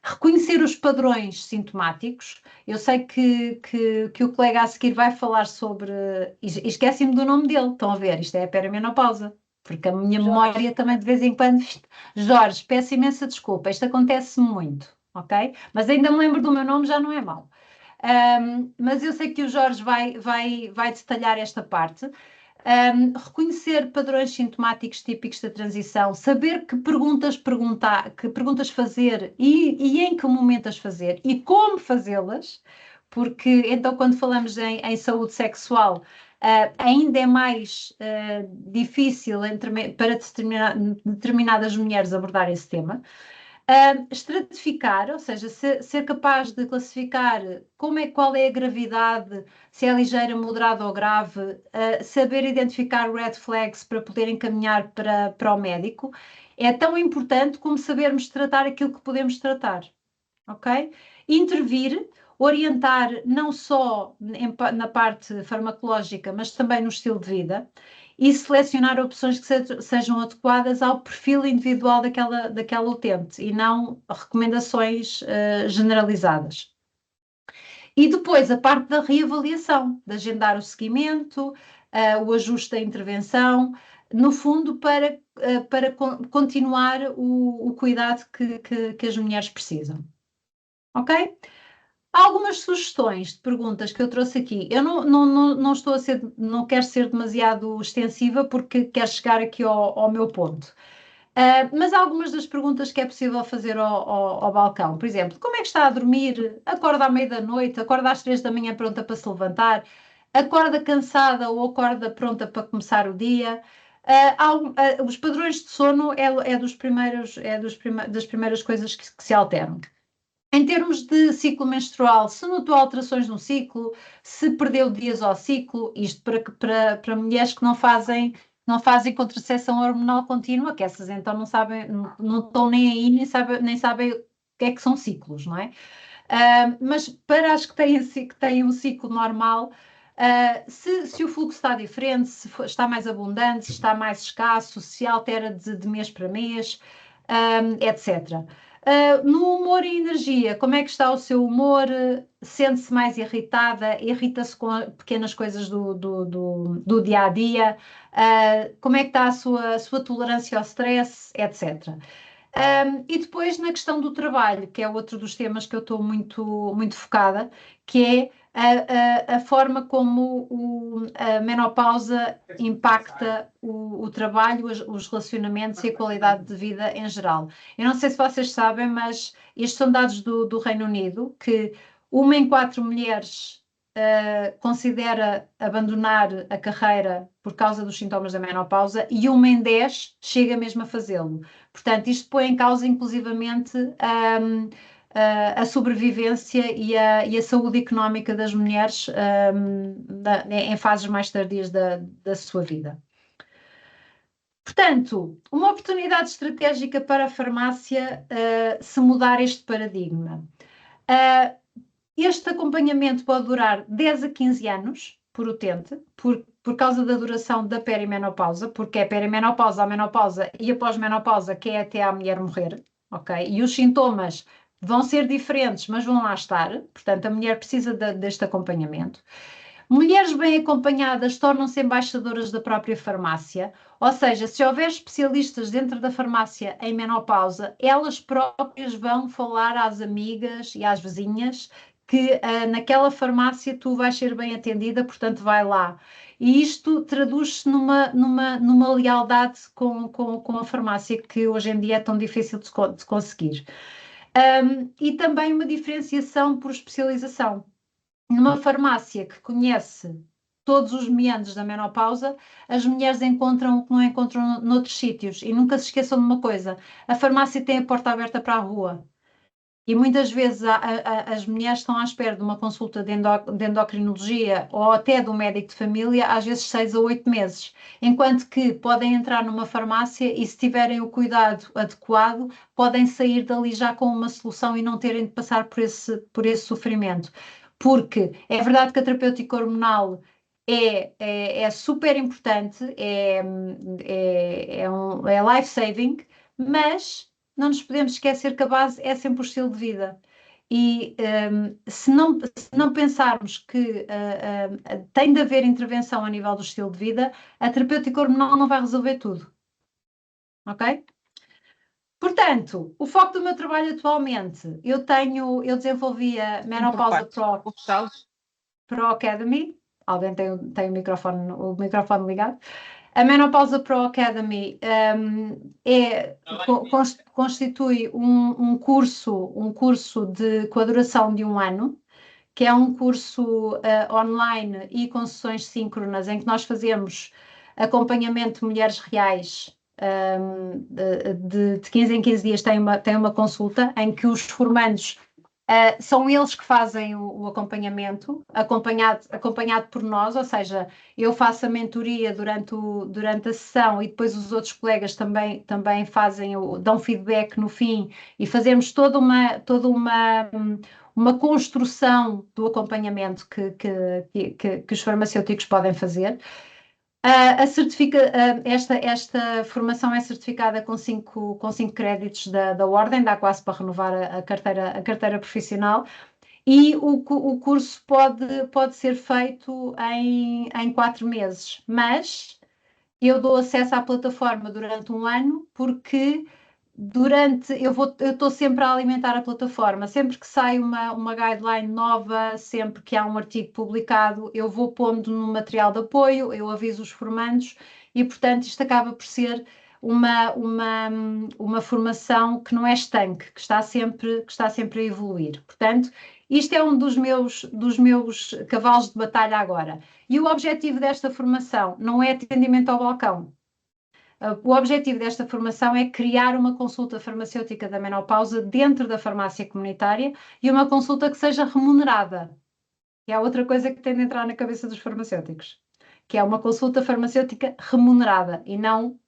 Reconhecer os padrões sintomáticos. Eu sei que o colega a seguir vai falar sobre... E esqueci-me do nome dele, estão a ver? Isto é a perimenopausa. Porque a minha memória também de vez em quando... Jorge, peço imensa desculpa, isto acontece muito, ok? Mas ainda me lembro do meu nome, já não é mau. Mas eu sei que o Jorge vai detalhar esta parte. Reconhecer padrões sintomáticos típicos da transição, saber que perguntas fazer e em que momento as fazer e como fazê-las, porque então quando falamos em saúde sexual, ainda é mais difícil para determinadas mulheres abordar esse tema. Estratificar, ou seja, ser capaz de classificar qual é a gravidade, se é ligeira, moderada ou grave, saber identificar red flags para poder encaminhar para o médico, é tão importante como sabermos tratar aquilo que podemos tratar, ok? Intervir, orientar não só na parte farmacológica, mas também no estilo de vida, e selecionar opções que sejam adequadas ao perfil individual daquela utente e não recomendações generalizadas. E depois a parte da reavaliação, de agendar o seguimento, o ajuste da intervenção, no fundo para continuar o cuidado que as mulheres precisam. Ok? Algumas sugestões de perguntas que eu trouxe aqui. Eu não estou a ser, não quero ser demasiado extensiva porque quero chegar aqui ao meu ponto. Mas algumas das perguntas que é possível fazer ao balcão, por exemplo, como é que está a dormir? Acorda à meia da noite? Acorda às 3 da manhã pronta para se levantar? Acorda cansada ou acorda pronta para começar o dia? Os padrões de sono das primeiras coisas que se alteram. Em termos de ciclo menstrual, se notou alterações no ciclo, se perdeu dias ao ciclo, isto para mulheres que não fazem contracepção hormonal contínua, que essas então não sabem, não estão nem aí, nem sabem o que é que são ciclos, não é? Mas para as que têm um ciclo normal, se o fluxo está diferente, se está mais abundante, se está mais escasso, se altera de mês para mês, etc. No humor e energia, como é que está o seu humor? Sente-se mais irritada? Irrita-se com pequenas coisas do dia a dia? Como é que está a sua tolerância ao stress, etc. E depois na questão do trabalho, que é outro dos temas que eu estou muito focada, que é a forma como a menopausa impacta o trabalho, os relacionamentos e a qualidade de vida em geral. Eu não sei se vocês sabem, mas estes são dados do Reino Unido, que 1 em 4 mulheres considera abandonar a carreira por causa dos sintomas da menopausa e 1 em 10 chega mesmo a fazê-lo. Portanto, isto põe em causa inclusivamente a sobrevivência e a saúde económica das mulheres em fases mais tardias da sua vida. Portanto, uma oportunidade estratégica para a farmácia se mudar este paradigma. Este acompanhamento pode durar 10 a 15 anos por utente, por causa da duração da perimenopausa, porque é a perimenopausa, a menopausa e a pós-menopausa, que é até a mulher morrer, ok? E os sintomas vão ser diferentes, mas vão lá estar, portanto, a mulher precisa deste acompanhamento. Mulheres bem acompanhadas tornam-se embaixadoras da própria farmácia, ou seja, se houver especialistas dentro da farmácia em menopausa, elas próprias vão falar às amigas e às vizinhas que naquela farmácia tu vais ser bem atendida, portanto vai lá. E isto traduz-se numa lealdade com a farmácia que hoje em dia é tão difícil de conseguir. E também uma diferenciação por especialização. Numa farmácia que conhece todos os meandros da menopausa, as mulheres encontram o que não encontram noutros sítios. E nunca se esqueçam de uma coisa, a farmácia tem a porta aberta para a rua. E muitas vezes as mulheres estão à espera de uma consulta de endocrinologia ou até de um médico de família, às vezes 6 a 8 meses. Enquanto que podem entrar numa farmácia e, se tiverem o cuidado adequado, podem sair dali já com uma solução e não terem de passar por esse sofrimento. Porque é verdade que a terapêutica hormonal é super importante, é life-saving, mas não nos podemos esquecer que a base é sempre o estilo de vida. E se não pensarmos que tem de haver intervenção a nível do estilo de vida, a terapêutica hormonal não vai resolver tudo. Ok? Portanto, o foco do meu trabalho atualmente, eu desenvolvi a Menopausa Pro Academy. Alguém tem o microfone ligado? A Menopausa Pro Academy constitui um curso com a duração de 1 ano, que é um curso online e com sessões síncronas, em que nós fazemos acompanhamento de mulheres reais de 15 em 15 dias tem uma consulta em que os formandos são eles que fazem o acompanhamento, acompanhado por nós, ou seja, eu faço a mentoria durante a sessão e depois os outros colegas também dão feedback no fim e fazemos toda uma construção do acompanhamento que os farmacêuticos podem fazer. Esta formação é certificada com 5 créditos da Ordem, dá quase para renovar a carteira profissional, e o curso pode ser feito em 4 meses, mas eu dou acesso à plataforma durante um ano, porque eu estou sempre a alimentar a plataforma. Sempre que sai uma guideline nova, sempre que há um artigo publicado, eu vou pondo no material de apoio, eu aviso os formandos e, portanto, isto acaba por ser uma formação que não é estanque, que está sempre a evoluir. Portanto, isto é um dos meus cavalos de batalha agora. E o objetivo desta formação não é atendimento ao balcão. O objetivo desta formação é criar uma consulta farmacêutica da menopausa dentro da farmácia comunitária e uma consulta que seja remunerada. Que é outra coisa que tem de entrar na cabeça dos farmacêuticos, que é uma consulta farmacêutica remunerada e não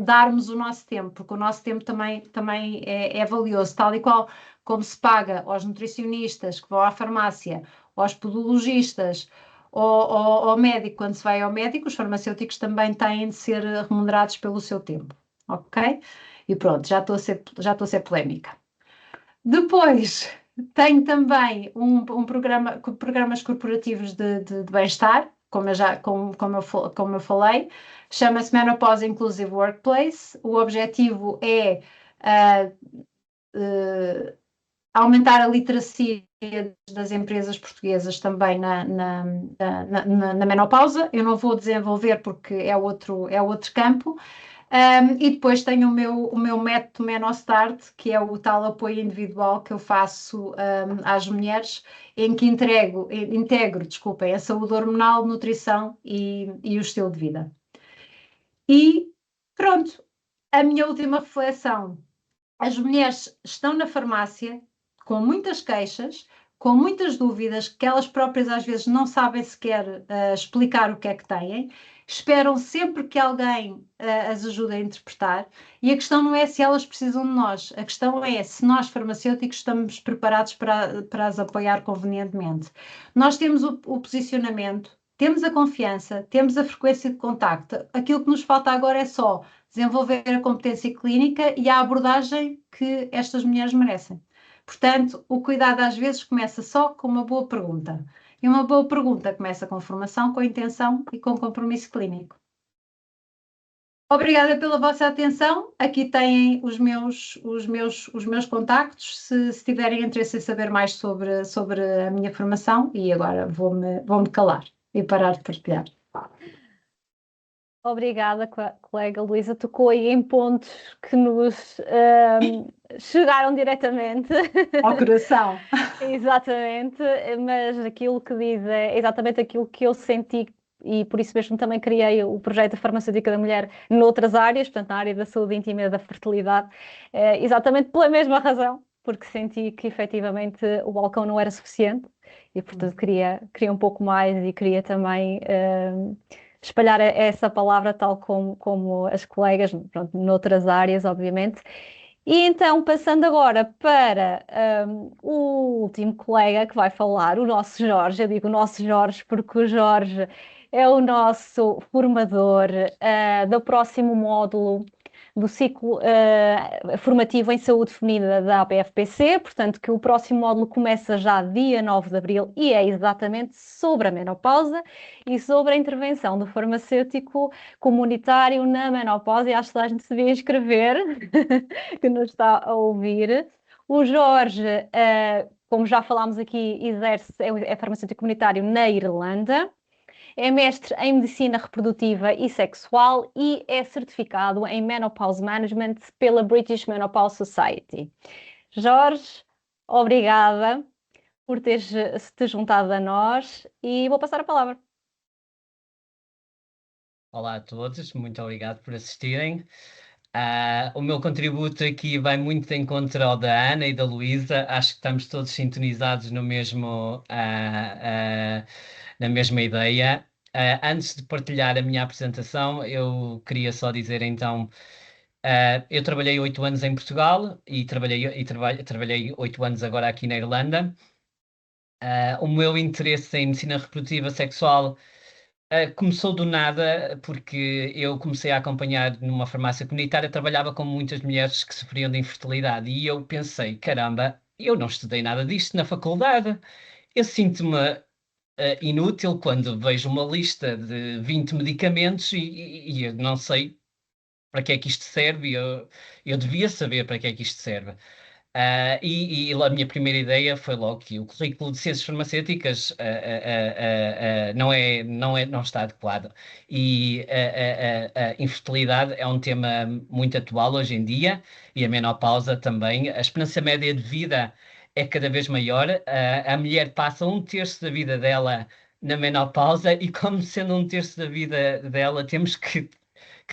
darmos o nosso tempo, porque o nosso tempo também é valioso, tal e qual como se paga aos nutricionistas que vão à farmácia, aos podologistas, ao médico, quando se vai ao médico, os farmacêuticos também têm de ser remunerados pelo seu tempo, ok? E pronto, já estou a ser polémica. Depois, tenho também programas corporativos de bem-estar, como eu falei, chama-se Menopause Inclusive Workplace. O objetivo é aumentar a literacia das empresas portuguesas também na menopausa. Eu não vou desenvolver porque é outro campo. E depois tenho o meu método Menostart, que é o tal apoio individual que eu faço às mulheres, em que integro, a saúde hormonal, nutrição e o estilo de vida. E pronto, a minha última reflexão. As mulheres estão na farmácia com muitas queixas, com muitas dúvidas, que elas próprias às vezes não sabem sequer explicar o que é que têm, esperam sempre que alguém as ajude a interpretar, e a questão não é se elas precisam de nós, a questão é se nós farmacêuticos estamos preparados para as apoiar convenientemente. Nós temos o posicionamento, temos a confiança, temos a frequência de contacto, aquilo que nos falta agora é só desenvolver a competência clínica e a abordagem que estas mulheres merecem. Portanto, o cuidado às vezes começa só com uma boa pergunta. E uma boa pergunta começa com formação, com intenção e com compromisso clínico. Obrigada pela vossa atenção. Aqui têm os meus contactos, se tiverem interesse em saber mais sobre a minha formação, e agora vou-me calar e parar de partilhar. Obrigada, colega Luísa. Tocou aí em pontos que nos chegaram diretamente. Ao coração. Exatamente, mas aquilo que diz é exatamente aquilo que eu senti, e por isso mesmo também criei o projeto Farmacêutica da Mulher noutras áreas, portanto na área da saúde íntima e da fertilidade, exatamente pela mesma razão, porque senti que efetivamente o balcão não era suficiente e portanto queria um pouco mais e queria também espalhar essa palavra tal como as colegas, pronto, noutras áreas, obviamente. E então, passando agora para o último colega que vai falar, o nosso Jorge. Eu digo o nosso Jorge porque o Jorge é o nosso formador do próximo módulo do ciclo formativo em saúde feminina da APFPC, portanto que o próximo módulo começa já dia 9 de abril e é exatamente sobre a menopausa e sobre a intervenção do farmacêutico comunitário na menopausa, e acho que toda a gente se devia inscrever, que nos está a ouvir. O Jorge, como já falámos aqui, é farmacêutico comunitário na Irlanda. É mestre em Medicina Reprodutiva e Sexual e é certificado em Menopause Management pela British Menopause Society. Jorge, obrigada por teres te juntado a nós e vou passar a palavra. Olá a todos, muito obrigado por assistirem. O meu contributo aqui vai muito de encontro ao da Ana e da Luísa. Acho que estamos todos sintonizados no mesmo, na mesma ideia. Antes de partilhar a minha apresentação, eu queria só dizer então, eu trabalhei 8 anos em Portugal e trabalhei 8 anos agora aqui na Irlanda. O meu interesse em medicina reprodutiva sexual começou do nada, porque eu comecei a acompanhar numa farmácia comunitária, trabalhava com muitas mulheres que sofriam de infertilidade, e eu pensei, caramba, eu não estudei nada disto na faculdade. Eu sinto-me inútil quando vejo uma lista de 20 medicamentos e eu não sei para que é que isto serve, eu devia saber para que é que isto serve. E a minha primeira ideia foi logo que o currículo de ciências farmacêuticas não está adequado. E a infertilidade é um tema muito atual hoje em dia, e a menopausa também. A esperança média de vida é cada vez maior. A mulher passa um terço da vida dela na menopausa, e como sendo um terço da vida dela, temos que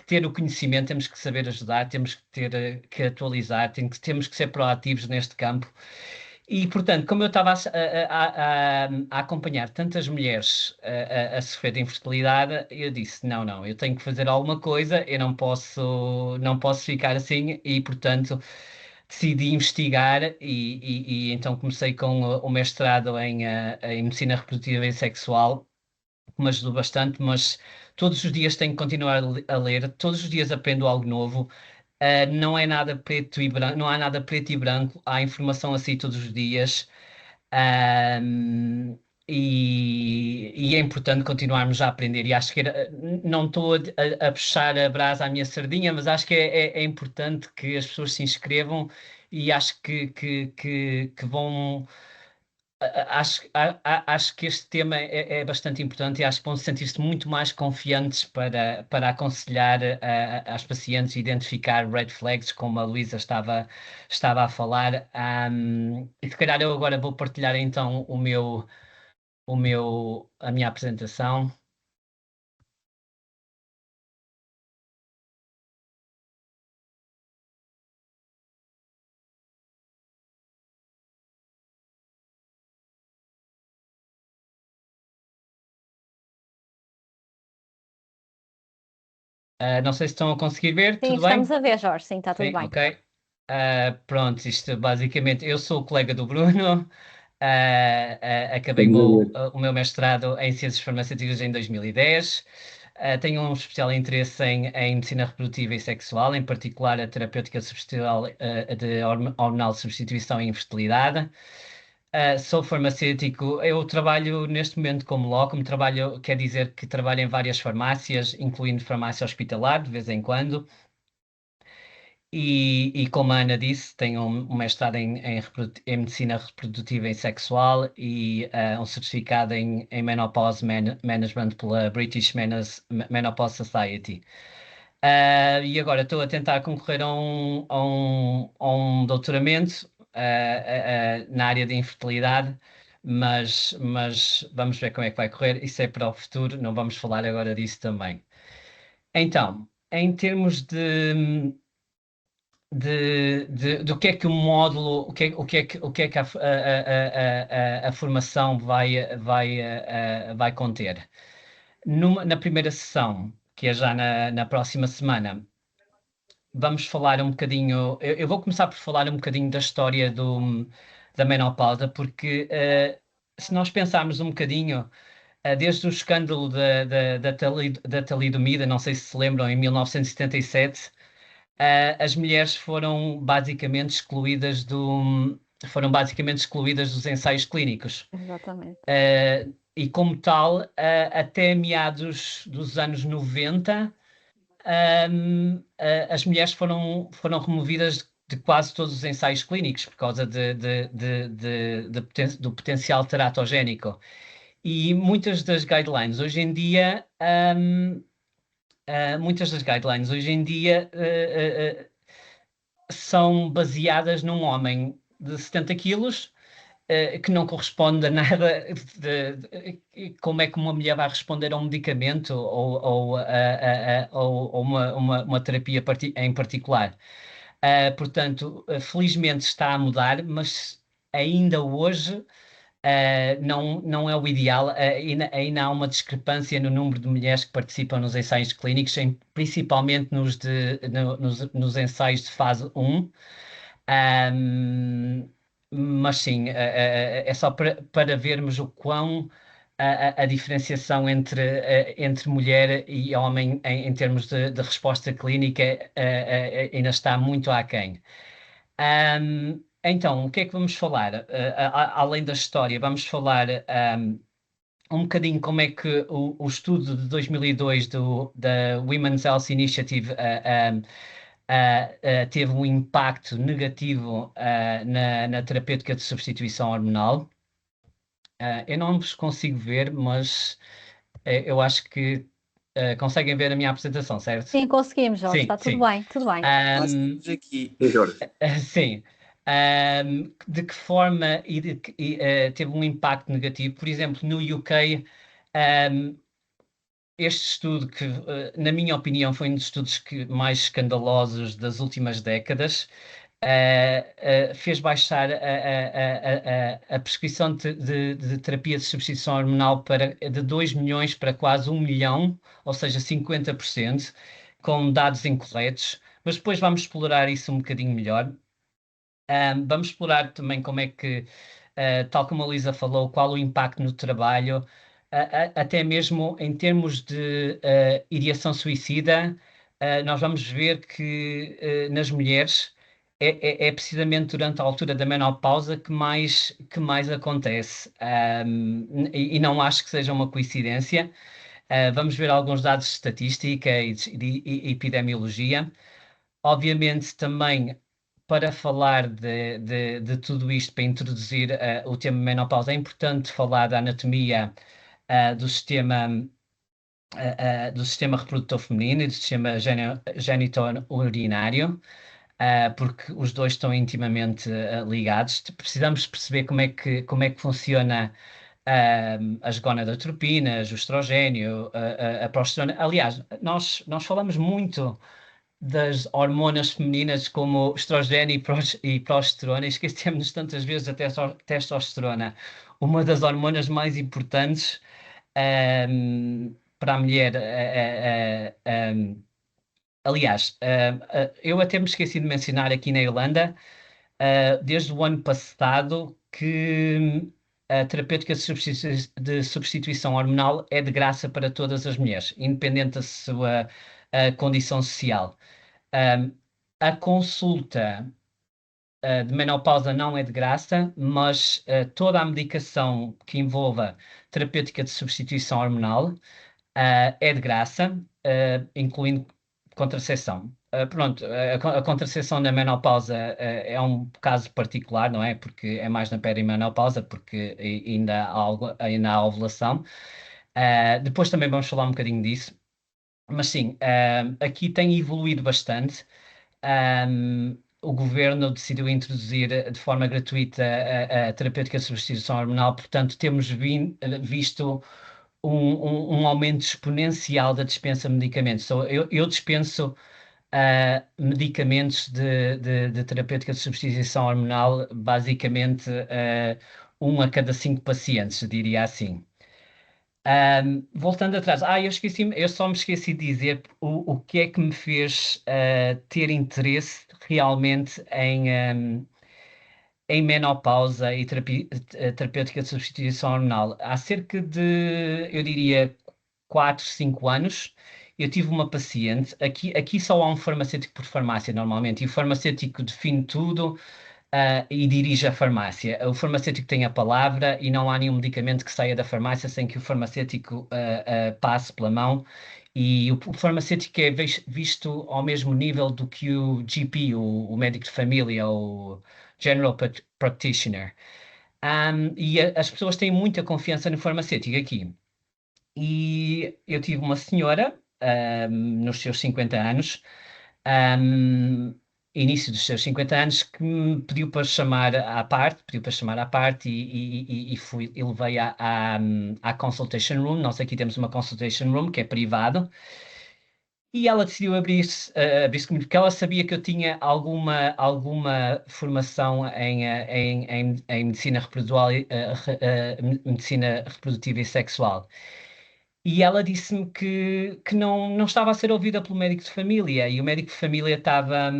ter o conhecimento, temos que saber ajudar, temos que ter que atualizar, temos que ser proativos neste campo. E, portanto, como eu estava a acompanhar tantas mulheres a sofrer de infertilidade, eu disse, não, eu tenho que fazer alguma coisa, eu não posso ficar assim, e, portanto, decidi investigar e então comecei com o mestrado em medicina reprodutiva e sexual, que me ajudou bastante, mas todos os dias tenho que continuar a ler, todos os dias aprendo algo novo. Não é nada preto e branco, não há nada preto e branco, há informação assim todos os dias. Ahm, e é importante continuarmos a aprender. E acho que não estou a puxar a brasa à minha sardinha, mas acho que é importante que as pessoas se inscrevam, e acho que vão. Acho que este tema é bastante importante, e acho que vão sentir-se muito mais confiantes para aconselhar às pacientes, identificar red flags, como a Luísa estava a falar. E se calhar eu agora vou partilhar então a minha apresentação. Não sei se estão a conseguir ver, Sim, tudo bem? estamos a ver, Jorge, sim, está tudo Sim, bem. ok. Pronto, isto basicamente, eu sou o colega do Bruno. Acabei o meu mestrado em Ciências Farmacêuticas em 2010. Tenho um especial interesse em medicina reprodutiva e sexual, em particular a terapêutica substitucional de hormonal substituição e infertilidade. Sou farmacêutico, eu trabalho neste momento como locum, trabalho, quer dizer que trabalho em várias farmácias, incluindo farmácia hospitalar, de vez em quando. E como a Ana disse, tenho um mestrado em medicina reprodutiva e sexual, e um certificado em Menopause Management pela British Menopause Society. E agora estou a tentar concorrer a um doutoramento na área de infertilidade, mas vamos ver como é que vai correr. Isso é para o futuro, não vamos falar agora disso também. Então, em termos do que é que o módulo, o que é que a formação vai conter. Na primeira sessão, que é já na próxima semana, vamos falar um bocadinho. Eu vou começar por falar um bocadinho da história da menopausa, porque se nós pensarmos um bocadinho, desde o escândalo da talidomida, não sei se se lembram, em 1977. As mulheres foram basicamente excluídas dos ensaios clínicos. Exatamente. E como tal, até meados dos anos 90, as mulheres foram removidas de quase todos os ensaios clínicos por causa do potencial teratogénico. E muitas das guidelines hoje em dia são baseadas num homem de 70 quilos que não corresponde a nada como é que uma mulher vai responder a um medicamento ou uma terapia em particular. Portanto, felizmente está a mudar, mas ainda hoje não é o ideal. Ainda há uma discrepância no número de mulheres que participam nos ensaios clínicos, principalmente nos ensaios de fase 1. Mas sim, é só para vermos o quão a diferenciação entre mulher e homem em termos de resposta clínica ainda está muito aquém. Então, o que é que vamos falar? Além da história, vamos falar um bocadinho como é que o estudo de 2002 da Women's Health Initiative teve um impacto negativo na terapêutica de substituição hormonal. Eu não vos consigo ver, mas eu acho que conseguem ver a minha apresentação, certo? Sim, conseguimos, Jorge, está tudo bem, tudo bem. Nós estamos aqui, Jorge. Sim. De que forma teve um impacto negativo? Por exemplo, no UK, este estudo, que na minha opinião foi um dos estudos mais escandalosos das últimas décadas, fez baixar a prescrição de terapia de substituição hormonal de 2 milhões para quase 1 milhão, ou seja, 50%, com dados incorretos. Mas depois vamos explorar isso um bocadinho melhor. Vamos explorar também como é que, tal como a Lisa falou, qual o impacto no trabalho, até mesmo em termos de ideação suicida. Nós vamos ver que nas mulheres é precisamente durante a altura da menopausa que mais acontece. E não acho que seja uma coincidência. Vamos ver alguns dados de estatística e de epidemiologia. Obviamente também, para falar de tudo isto, para introduzir o tema menopausa, é importante falar da anatomia do sistema reprodutor feminino e do sistema genito-urinário, porque os dois estão intimamente ligados. Precisamos perceber como é que funciona as gonadotropinas, o estrogênio, a progesterona. Aliás, nós falamos muito das hormonas femininas como estrogênio e progesterona, e esquecemos tantas vezes a testosterona, uma das hormonas mais importantes para a mulher. Aliás, eu até me esqueci de mencionar aqui na Irlanda, desde o ano passado, que a terapêutica de substituição hormonal é de graça para todas as mulheres, independente da sua condição social. A consulta de menopausa não é de graça, mas toda a medicação que envolva terapêutica de substituição hormonal é de graça, incluindo contracepção. Pronto, a contracepção na menopausa é um caso particular, não é? Porque é mais na perimenopausa, porque ainda há ovulação. Depois também vamos falar um bocadinho disso. Mas sim, aqui tem evoluído bastante. O governo decidiu introduzir de forma gratuita a terapêutica de substituição hormonal, portanto, temos visto um aumento exponencial da dispensa de medicamentos. Eu dispenso medicamentos de terapêutica de substituição hormonal, basicamente 1 a cada 5 pacientes, diria assim. Voltando atrás, eu só me esqueci de dizer o que é que me fez ter interesse realmente em menopausa e terapêutica de substituição hormonal. Há cerca de, eu diria, 4, 5 anos, eu tive uma paciente, aqui só há um farmacêutico por farmácia normalmente, e o farmacêutico define tudo e dirige a farmácia. O farmacêutico tem a palavra e não há nenhum medicamento que saia da farmácia sem que o farmacêutico passe pela mão. E o farmacêutico é visto ao mesmo nível do que o GP, o médico de família, o General Practitioner. E as pessoas têm muita confiança no farmacêutico aqui. E eu tive uma senhora, nos seus 50 anos, início dos seus 50 anos, que me pediu para chamar à parte e levei à consultation room. Nós aqui temos uma consultation room que é privado. E ela decidiu abrir-se comigo, porque ela sabia que eu tinha alguma formação em medicina medicina reprodutiva e sexual. E ela disse-me que não estava a ser ouvida pelo médico de família, e o médico de família estava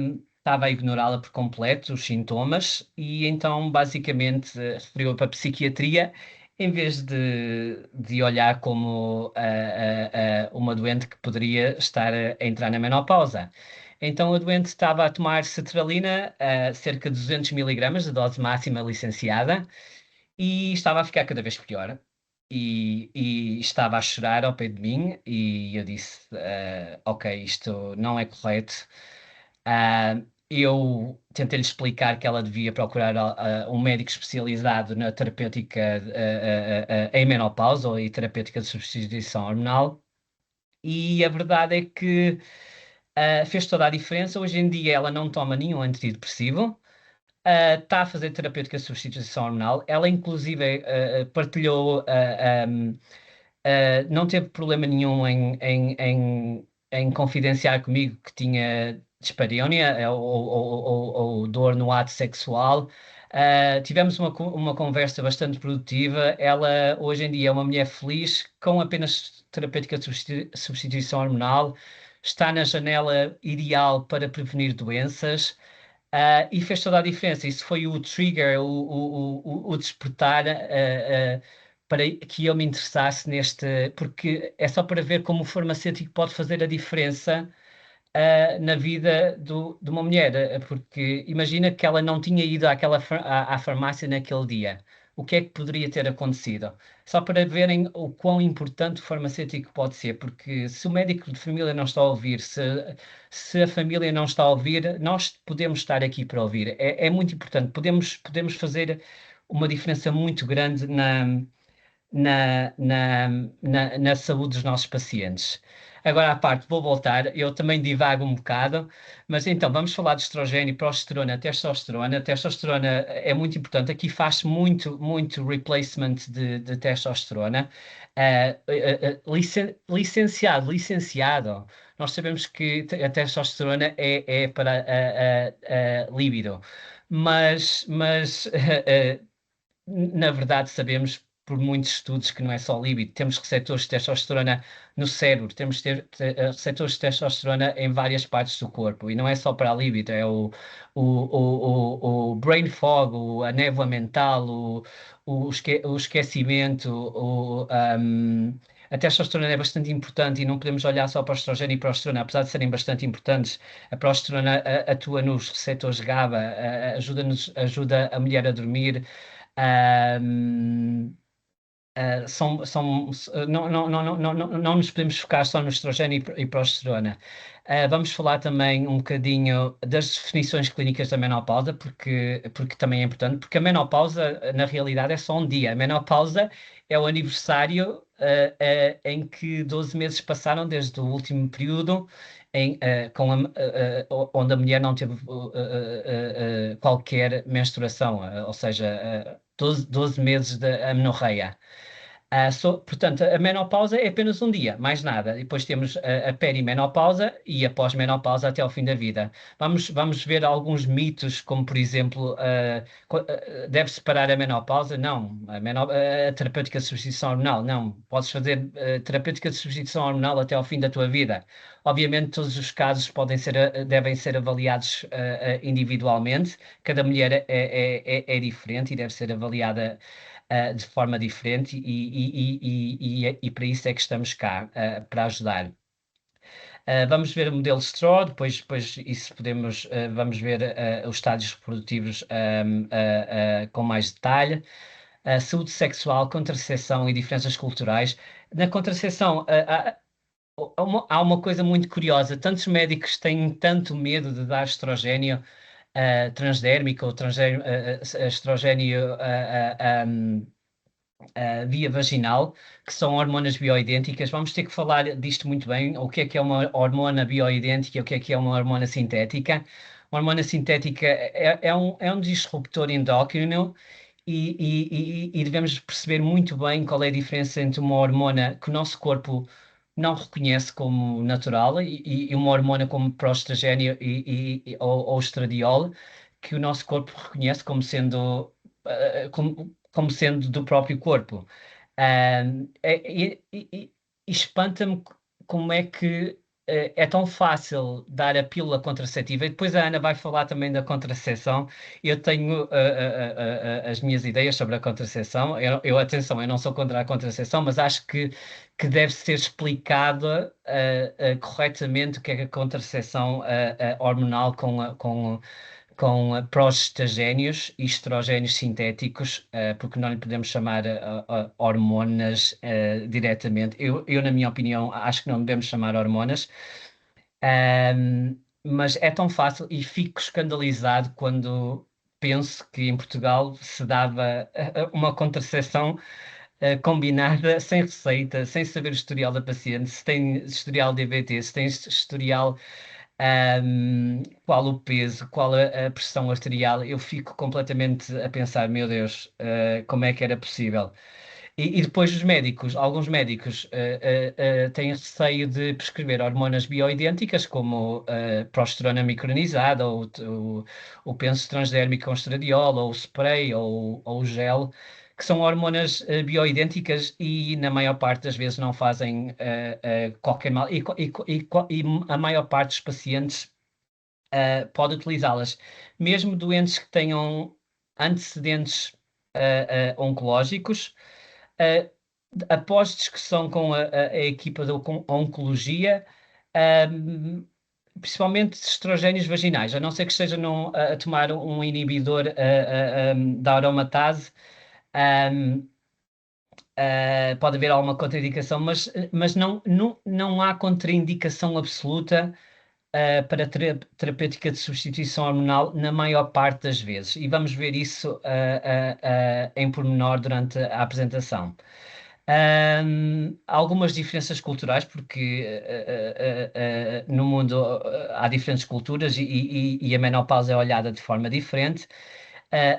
a ignorá-la por completo, os sintomas, e então basicamente referiu-a para a psiquiatria, em vez de olhar como uma doente que poderia estar a entrar na menopausa. Então a doente estava a tomar sertralina, cerca de 200 miligramas, de dose máxima licenciada, e estava a ficar cada vez pior. E estava a chorar ao pé de mim, e eu disse, ok, isto não é correto. Eu tentei-lhe explicar que ela devia procurar um médico especializado na terapêutica em menopausa e terapêutica de substituição hormonal, e a verdade é que fez toda a diferença. Hoje em dia ela não toma nenhum antidepressivo, está a fazer terapêutica de substituição hormonal. Ela, inclusive, partilhou, não teve problema nenhum em confidenciar comigo que tinha dispareunia ou dor no ato sexual. Tivemos uma conversa bastante produtiva. Ela, hoje em dia, é uma mulher feliz, com apenas terapêutica de substituição hormonal. Está na janela ideal para prevenir doenças. E fez toda a diferença. Isso foi o trigger, o despertar para que eu me interessasse porque é só para ver como o farmacêutico pode fazer a diferença na vida de uma mulher, porque imagina que ela não tinha ido à farmácia naquele dia. O que é que poderia ter acontecido? Só para verem o quão importante o farmacêutico pode ser, porque se o médico de família não está a ouvir, se a família não está a ouvir, nós podemos estar aqui para ouvir. É muito importante. Podemos fazer uma diferença muito grande na saúde dos nossos pacientes. Agora, à parte, vou voltar, eu também divago um bocado, mas então vamos falar de estrogênio, progesterona, testosterona. A testosterona é muito importante, aqui faz-se muito replacement de testosterona. Licenciado, nós sabemos que a testosterona é para a libido, mas na verdade sabemos por muitos estudos que não é só líbido. Temos receptores de testosterona no cérebro, temos receptores de testosterona em várias partes do corpo, e não é só para a libido, é o brain fog, a névoa mental, o esquecimento, a testosterona é bastante importante, e não podemos olhar só para o estrogênio e progesterona, apesar de serem bastante importantes. A progesterona atua nos receptores GABA, ajuda a mulher a dormir. Não nos podemos focar só no estrogênio e progesterona. Vamos falar também um bocadinho das definições clínicas da menopausa, porque também é importante, porque a menopausa, na realidade, é só um dia. A menopausa é o aniversário em que 12 meses passaram desde o último período onde a mulher não teve qualquer menstruação, ou seja, 12 meses de amenorreia. Portanto, a menopausa é apenas um dia, mais nada. E depois temos a perimenopausa e a pós-menopausa até ao fim da vida. Vamos ver alguns mitos, como por exemplo, deve-se parar a menopausa? Não. A terapêutica de substituição hormonal? Não. Podes fazer terapêutica de substituição hormonal até ao fim da tua vida. Obviamente, todos os casos devem ser avaliados individualmente. Cada mulher é diferente e deve ser avaliada de forma diferente, e para isso é que estamos cá, para ajudar. Vamos ver o modelo Straw, depois isso vamos ver os estádios reprodutivos com mais detalhe. Saúde sexual, contracepção e diferenças culturais. Na contracepção, há uma coisa muito curiosa. Tantos médicos têm tanto medo de dar estrogênio transdérmico ou estrogênio via vaginal, que são hormonas bioidênticas. Vamos ter que falar disto muito bem, o que é uma hormona bioidêntica e o que é uma hormona sintética. uma hormona sintética é um disruptor endócrino e devemos perceber muito bem qual é a diferença entre uma hormona que o nosso corpo não reconhece como natural e uma hormona como proestrogênio ou estradiol, que o nosso corpo reconhece como sendo, como sendo do próprio corpo. E espanta-me como é que é tão fácil dar a pílula contraceptiva, e depois a Ana vai falar também da contracepção. Eu tenho as minhas ideias sobre a contracepção. Atenção, eu não sou contra a contracepção, mas acho que deve ser explicada corretamente o que é a contracepção hormonal com progestagénios e estrogénios sintéticos, porque não lhe podemos chamar hormonas diretamente. Eu, na minha opinião, acho que não devemos chamar hormonas. Mas é tão fácil e fico escandalizado quando penso que em Portugal se dava uma contracepção combinada, sem receita, sem saber o historial da paciente, se tem historial de diabetes, se tem historial, qual o peso, qual a pressão arterial. Eu fico completamente a pensar, meu Deus, como é que era possível? E depois os médicos, alguns médicos têm receio de prescrever hormonas bioidênticas, como progesterona micronizada, ou o penso transdérmico com estradiol, ou o spray, ou o gel, que são hormonas bioidênticas e na maior parte das vezes não fazem qualquer mal. E a maior parte dos pacientes pode utilizá-las. Mesmo doentes que tenham antecedentes oncológicos, uh, após discussão com a equipa da oncologia, principalmente de estrogénios vaginais, a não ser que esteja a tomar um inibidor da aromatase, pode haver alguma contraindicação, mas não há contraindicação absoluta para terapêutica de substituição hormonal na maior parte das vezes. E vamos ver isso em pormenor durante a apresentação. Algumas diferenças culturais, porque no mundo há diferentes culturas e a menopausa é olhada de forma diferente.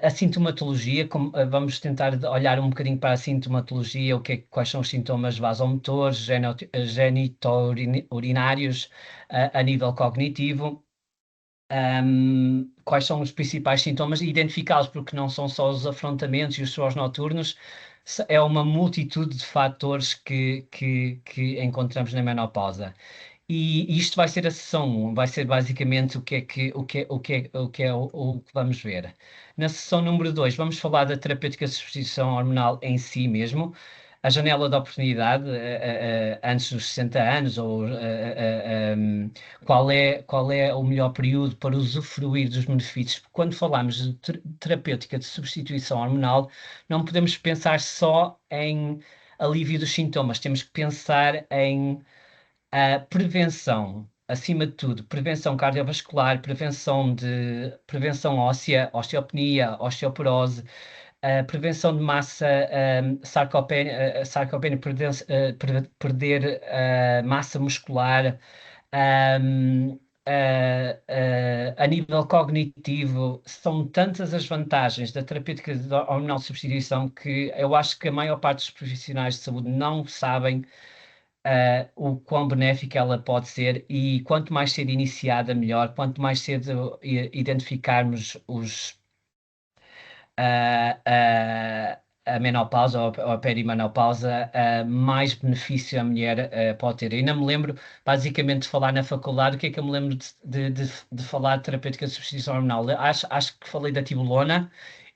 A sintomatologia, vamos tentar olhar um bocadinho para a sintomatologia, quais são os sintomas vasomotores, genitourinários, a nível cognitivo. Quais são os principais sintomas, e identificá-los, porque não são só os afrontamentos e os suores noturnos, é uma multitude de fatores que encontramos na menopausa. E isto vai ser a sessão 1, vai ser basicamente o que vamos ver. Na sessão número 2, vamos falar da terapêutica de substituição hormonal em si mesmo, a janela de oportunidade antes dos 60 anos, ou qual é o melhor período para usufruir dos benefícios. Quando falamos de terapêutica de substituição hormonal, não podemos pensar só em alívio dos sintomas, temos que pensar em prevenção, acima de tudo, prevenção cardiovascular, prevenção óssea, osteopenia, osteoporose, prevenção de massa, sarcopenia, perder massa muscular, a nível cognitivo. São tantas as vantagens da terapêutica de hormonal de substituição que eu acho que a maior parte dos profissionais de saúde não sabem o quão benéfica ela pode ser, e quanto mais cedo iniciada, melhor. Quanto mais cedo identificarmos a menopausa ou a perimenopausa, mais benefício a mulher pode ter. Ainda me lembro, basicamente, de falar na faculdade. O que é que eu me lembro de falar de terapêutica de substituição hormonal? Acho que falei da tibolona.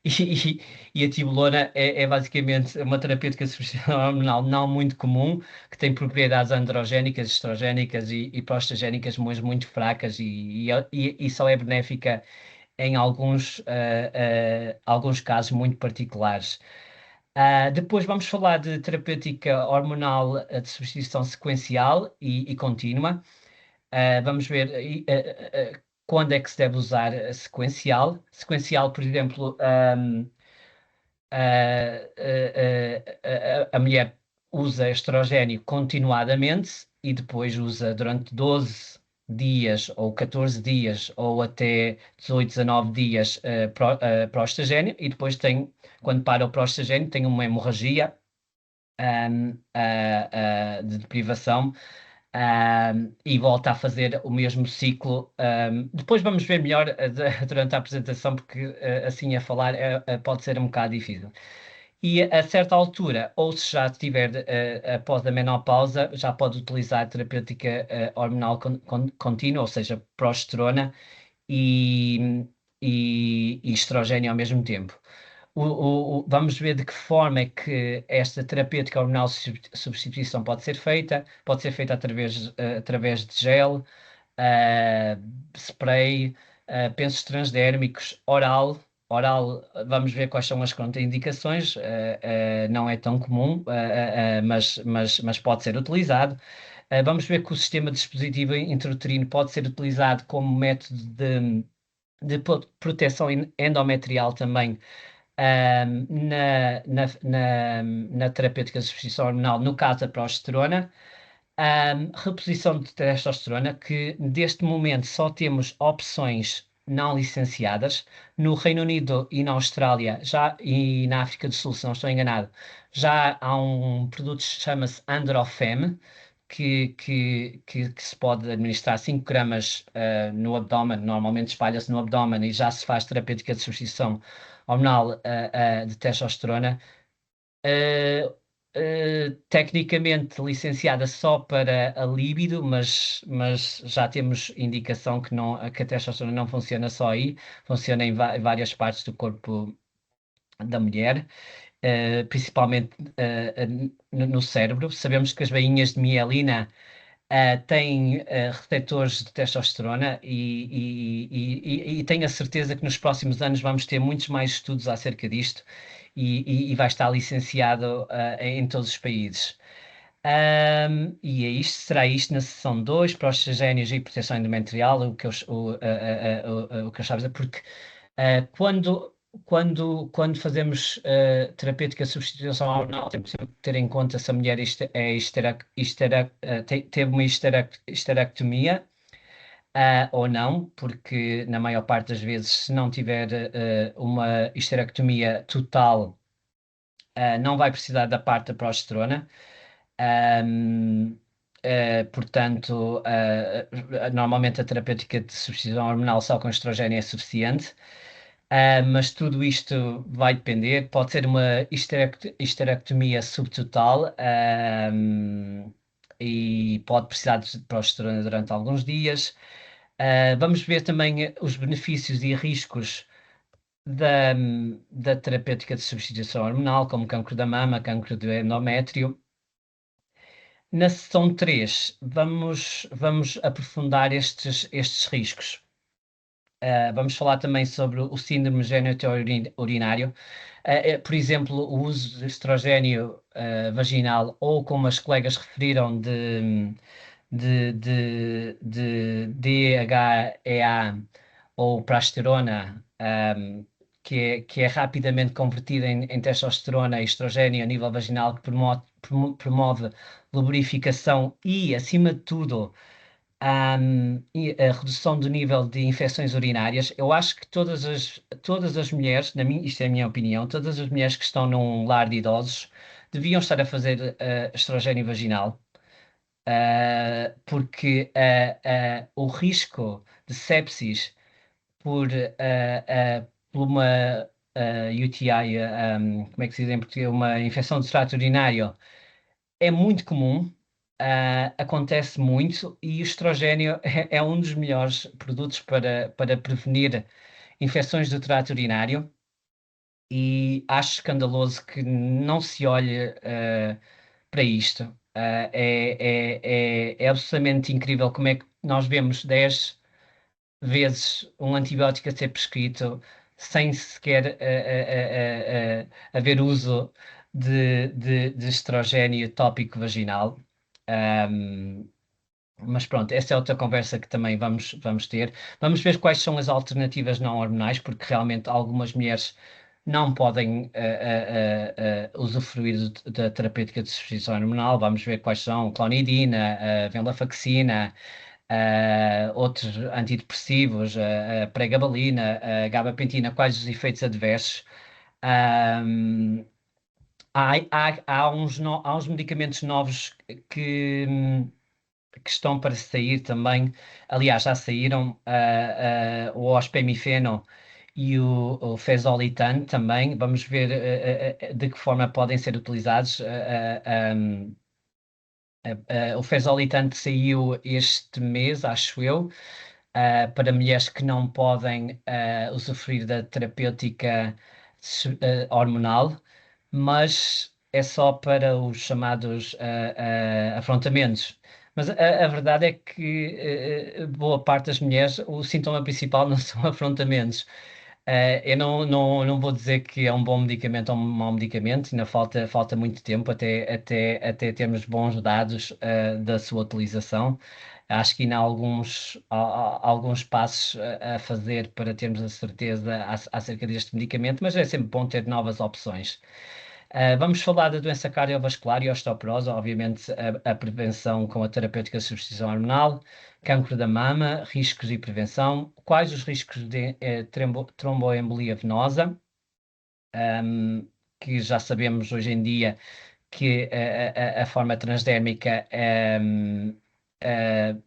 E a tibolona é basicamente uma terapêutica de substituição hormonal não muito comum, que tem propriedades androgénicas, estrogénicas e proestagénicas, mas muito fracas, e só é benéfica em alguns casos muito particulares. Depois vamos falar de terapêutica hormonal de substituição sequencial e contínua. Vamos ver quando é que se deve usar a sequencial. Sequencial, por exemplo, a mulher usa estrogênio continuadamente e depois usa durante 12 dias ou 14 dias ou até 18, 19 dias prostagénio, e depois quando para o prostagénio, tem uma hemorragia de deprivação, e volta a fazer o mesmo ciclo. Depois vamos ver melhor durante a apresentação, porque assim a falar pode ser um bocado difícil. E a certa altura, ou se já estiver após a menopausa, já pode utilizar terapêutica hormonal contínua, ou seja, progesterona e estrogênio ao mesmo tempo. Vamos ver de que forma é que esta terapêutica hormonal de substituição pode ser feita. Pode ser feita através de gel, spray, pensos transdérmicos, oral. Oral, vamos ver quais são as contraindicações. Não é tão comum, mas pode ser utilizado. Vamos ver que o sistema dispositivo intrauterino pode ser utilizado como método de proteção endometrial também, na terapêutica de substituição hormonal, no caso da progesterona. Reposição de testosterona, que neste momento só temos opções não licenciadas. No Reino Unido e na Austrália e na África do Sul, se não estou enganado, já há um produto que chama-se Androfem, que se pode administrar 5 gramas no abdômen, normalmente espalha-se no abdômen, e já se faz terapêutica de substituição hormonal de testosterona. Tecnicamente licenciada só para a libido, mas já temos indicação que a testosterona não funciona só aí, funciona em várias partes do corpo da mulher, principalmente no cérebro. Sabemos que as bainhas de mielina têm receptores de testosterona, e tenho a certeza que nos próximos anos vamos ter muitos mais estudos acerca disto, e vai estar licenciado em todos os países. E será isto na sessão 2, prostagénios e proteção endometrial, o que eu estava a dizer, porque quando fazemos terapêutica de substituição hormonal, temos que ter em conta se a mulher teve uma histerectomia ou não, porque na maior parte das vezes, se não tiver uma histerectomia total, não vai precisar da parte da progesterona. Portanto, normalmente a terapêutica de substituição hormonal só com estrogênio é suficiente. Mas tudo isto vai depender. Pode ser uma histerectomia subtotal, e pode precisar de progesterona durante alguns dias. Vamos ver também os benefícios e riscos da terapêutica de substituição hormonal, como cancro da mama, cancro do endométrio. Na sessão 3, vamos aprofundar estes riscos. Vamos falar também sobre o síndrome genitourinário. Por exemplo, o uso de estrogênio vaginal, ou como as colegas referiram, de DHEA ou progesterona, que é rapidamente convertida em testosterona e estrogênio a nível vaginal, que promove lubrificação e, acima de tudo, e a redução do nível de infecções urinárias. Eu acho que todas as mulheres, isto é a minha opinião, todas as mulheres que estão num lar de idosos deviam estar a fazer estrogênio vaginal, porque o risco de sepsis por uma UTI, como é que se diz em português, uma infecção do trato urinário, é muito comum. Acontece muito, e o estrogênio é um dos melhores produtos para prevenir infecções do trato urinário, e acho escandaloso que não se olhe para isto. É absolutamente incrível como é que nós vemos 10 vezes um antibiótico a ser prescrito sem sequer haver uso de estrogênio tópico vaginal. Mas pronto, essa é outra conversa que também vamos ter. Vamos ver quais são as alternativas não hormonais, porque realmente algumas mulheres não podem usufruir da terapêutica de substituição hormonal. Vamos ver quais são: clonidina, venlafaxina, outros antidepressivos, a pregabalina, a gabapentina, quais os efeitos adversos. Ahm, há uns medicamentos novos que, que estão para sair também. Aliás, já saíram o ospemifeno e o fezolitan também. Vamos ver de que forma podem ser utilizados. O fezolitan saiu este mês, acho eu, para mulheres que não podem usufruir da terapêutica hormonal, mas é só para os chamados afrontamentos. Mas a verdade é que boa parte das mulheres, o sintoma principal não são afrontamentos. Eu não vou dizer que é um bom medicamento ou um mau medicamento, ainda falta muito tempo até termos bons dados da sua utilização. Acho que ainda há alguns passos a fazer para termos a certeza acerca deste medicamento, mas é sempre bom ter novas opções. Vamos falar da doença cardiovascular e osteoporose, obviamente a prevenção com a terapêutica de substituição hormonal, cancro da mama, riscos e prevenção, quais os riscos de tromboembolia venosa, que já sabemos hoje em dia que a forma transdérmica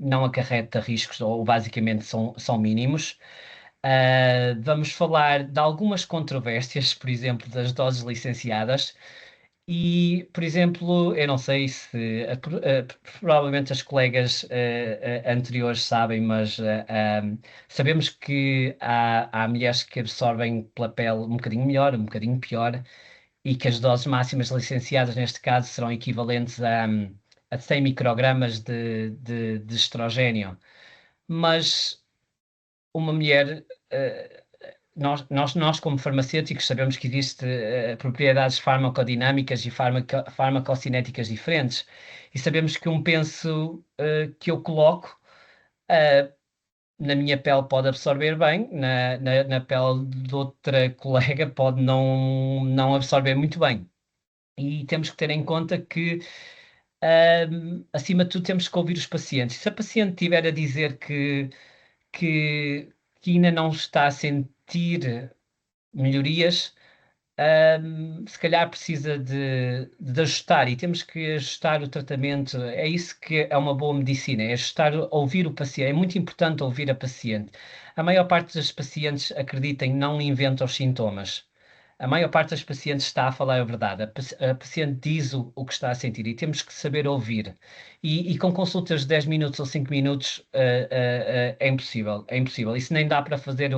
não acarreta riscos, ou basicamente são mínimos. Vamos falar de algumas controvérsias, por exemplo, das doses licenciadas. E, por exemplo, eu não sei se provavelmente as colegas anteriores sabem, mas sabemos que há mulheres que absorvem pela pele um bocadinho melhor, um bocadinho pior, e que as doses máximas licenciadas neste caso serão equivalentes a 100 microgramas de estrogênio. Mas uma mulher, nós como farmacêuticos sabemos que existem propriedades farmacodinâmicas e farmacocinéticas diferentes, e sabemos que um penso que eu coloco na minha pele pode absorver bem, na pele de outra colega pode não absorver muito bem. E temos que ter em conta que, acima de tudo, temos que ouvir os pacientes. Se a paciente estiver a dizer que, que ainda não está a sentir melhorias, se calhar precisa de ajustar, e temos que ajustar o tratamento. É isso que é uma boa medicina, é ajustar, ouvir o paciente. É muito importante ouvir a paciente. A maior parte dos pacientes, acreditem, não inventa os sintomas. A maior parte das pacientes está a falar a verdade. A paciente diz o que está a sentir, e temos que saber ouvir. E com consultas de 10 minutos ou 5 minutos é impossível. É impossível. Isso nem dá para fazer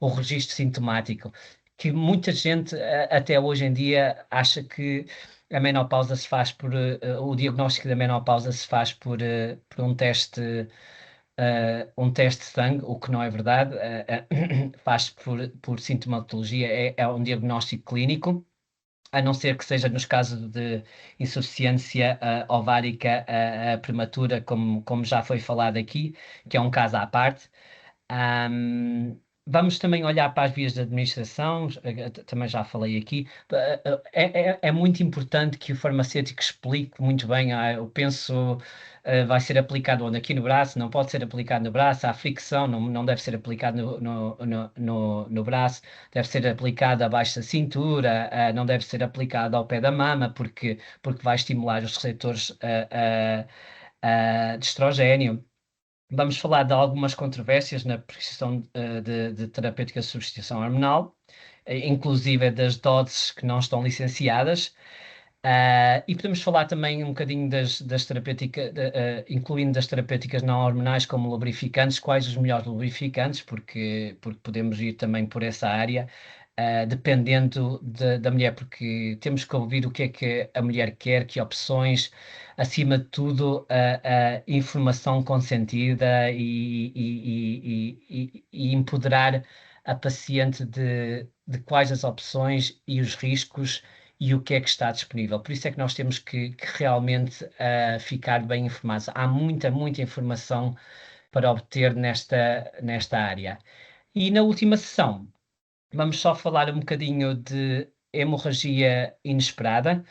o registro sintomático, que muita gente até hoje em dia acha que a menopausa se faz o diagnóstico da menopausa se faz por um teste de sangue, o que não é verdade. Faz por sintomatologia, é um diagnóstico clínico, a não ser que seja nos casos de insuficiência ovárica prematura, como já foi falado aqui, que é um caso à parte. Vamos também olhar para as vias de administração, também já falei aqui. É muito importante que o farmacêutico explique muito bem. Eu penso, vai ser aplicado onde? Aqui no braço, não pode ser aplicado no braço. A fricção não deve ser aplicado no braço, deve ser aplicado abaixo da cintura, não deve ser aplicado ao pé da mama, porque vai estimular os receptores de estrogênio. Vamos falar de algumas controvérsias na prescrição de terapêutica de substituição hormonal, inclusive das doses que não estão licenciadas. E podemos falar também um bocadinho das terapêuticas, incluindo das terapêuticas não hormonais como lubrificantes, quais os melhores lubrificantes, porque podemos ir também por essa área, dependendo da mulher, porque temos que ouvir o que é que a mulher quer, que opções, acima de tudo, a informação consentida e empoderar a paciente de quais as opções e os riscos e o que é que está disponível. Por isso é que nós temos que realmente ficar bem informados. Há muita informação para obter nesta área. E na última sessão, vamos só falar um bocadinho de hemorragia inesperada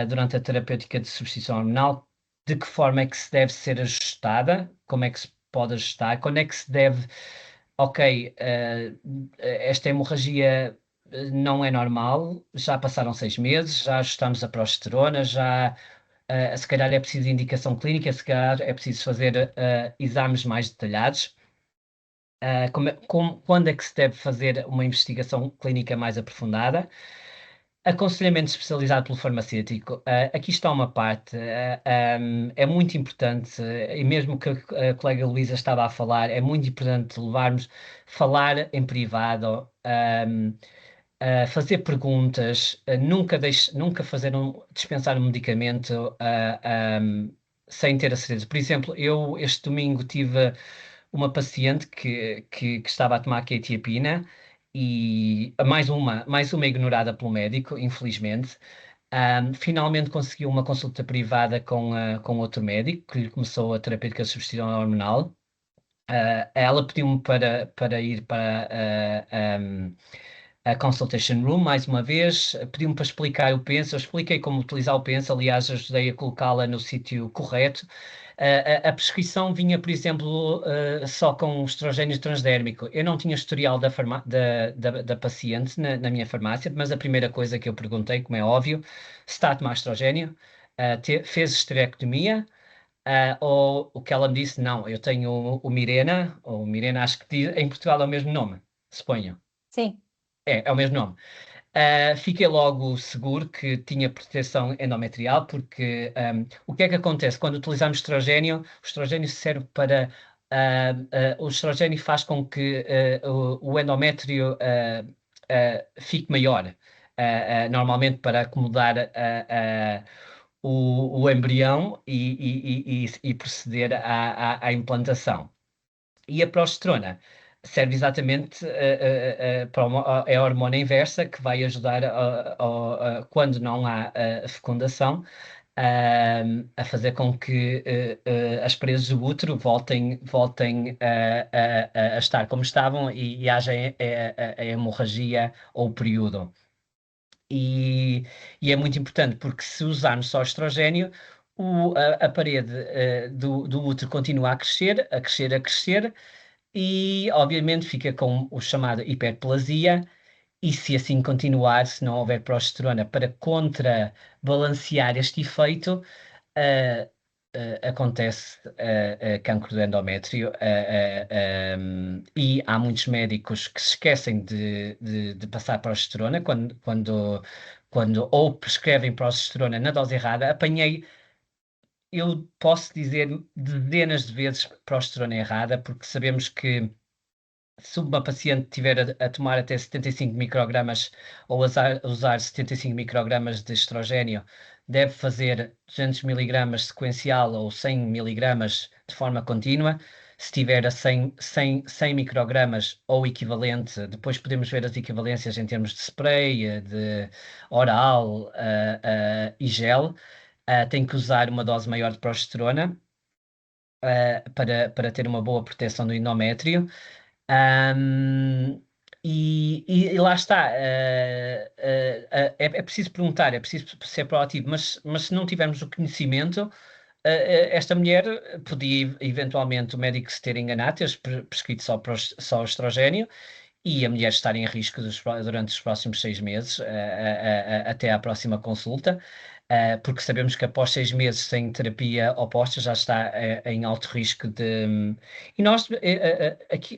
durante a terapêutica de substituição hormonal, de que forma é que se deve ser ajustada, como é que se pode ajustar, quando é que se deve, ok, esta hemorragia não é normal, já passaram 6 meses, já ajustamos a progesterona, já se calhar é preciso indicação clínica, se calhar é preciso fazer exames mais detalhados. Quando é que se deve fazer uma investigação clínica mais aprofundada? Aconselhamento especializado pelo farmacêutico. Aqui está uma parte, é muito importante, e mesmo que a colega Luísa estava a falar, é muito importante falar em privado, fazer perguntas, nunca dispensar um medicamento sem ter a certeza. Por exemplo, eu este domingo tive uma paciente que estava a tomar quetiapina e mais uma ignorada pelo médico, infelizmente. Finalmente conseguiu uma consulta privada com outro médico que lhe começou a terapêutica de substituição hormonal. Ela pediu-me para ir para a consultation room mais uma vez, pediu-me para explicar o penso, eu expliquei como utilizar o penso, aliás, ajudei a colocá-la no sítio correto. A prescrição vinha, por exemplo, só com estrogênio transdérmico. Eu não tinha historial da paciente na minha farmácia, mas a primeira coisa que eu perguntei, como é óbvio, se está a tomar estrogênio, fez esterectomia, ou o que ela me disse, não, eu tenho o Mirena, ou Mirena, acho que em Portugal é o mesmo nome, suponho. Sim. É o mesmo nome. Fiquei logo seguro que tinha proteção endometrial, porque o que é que acontece? Quando utilizamos estrogênio, o estrogênio serve para. O estrogênio faz com que o endométrio fique maior, normalmente para acomodar o embrião e proceder à implantação. E a progesterona serve exatamente é a hormona inversa que vai ajudar quando não há fecundação a fazer com que as paredes do útero voltem a estar como estavam e haja a hemorragia ou o período. E é muito importante porque se usarmos só estrogênio, a parede do útero continua a crescer, a crescer, a crescer, e obviamente fica com o chamado hiperplasia, e se assim continuar, se não houver progesterona para contrabalancear este efeito, uh, acontece cancro do endométrio, e há muitos médicos que se esquecem de passar progesterona quando ou prescrevem progesterona na dose errada. Eu posso dizer dezenas de vezes progesterona errada, porque sabemos que se uma paciente tiver a tomar até 75 microgramas ou usar 75 microgramas de estrogênio, deve fazer 200 miligramas sequencial ou 100 miligramas de forma contínua. Se tiver a 100 microgramas ou equivalente, depois podemos ver as equivalências em termos de spray, de oral e gel. Tem que usar uma dose maior de progesterona para ter uma boa proteção do endométrio. E lá está, é preciso perguntar, é preciso ser proativo, mas se não tivermos o conhecimento, esta mulher podia eventualmente o médico se ter enganado, ter prescrito só estrogênio, e a mulher estar em risco durante os próximos 6 meses, até à próxima consulta, porque sabemos que após 6 meses sem terapia oposta já está em alto risco de. E nós, aqui,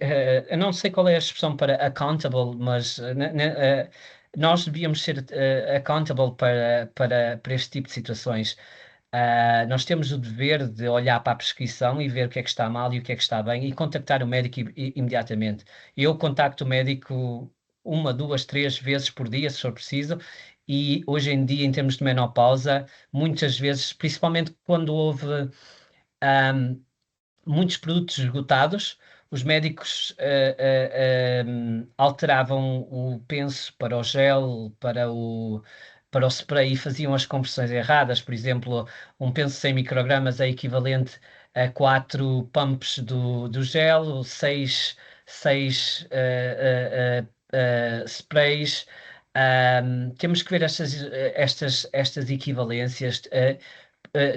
eu não sei qual é a expressão para accountable, mas nós devíamos ser accountable para este tipo de situações. Nós temos o dever de olhar para a prescrição e ver o que é que está mal e o que é que está bem e contactar o médico imediatamente. Eu contacto o médico 1, 2, 3 vezes por dia, se for preciso, e hoje em dia, em termos de menopausa, muitas vezes, principalmente quando houve muitos produtos esgotados, os médicos alteravam o penso para o gel, para o spray, e faziam as conversões erradas. Por exemplo, um penso de 100 microgramas é equivalente a 4 pumps do gel, 6 sprays. Temos que ver estas equivalências.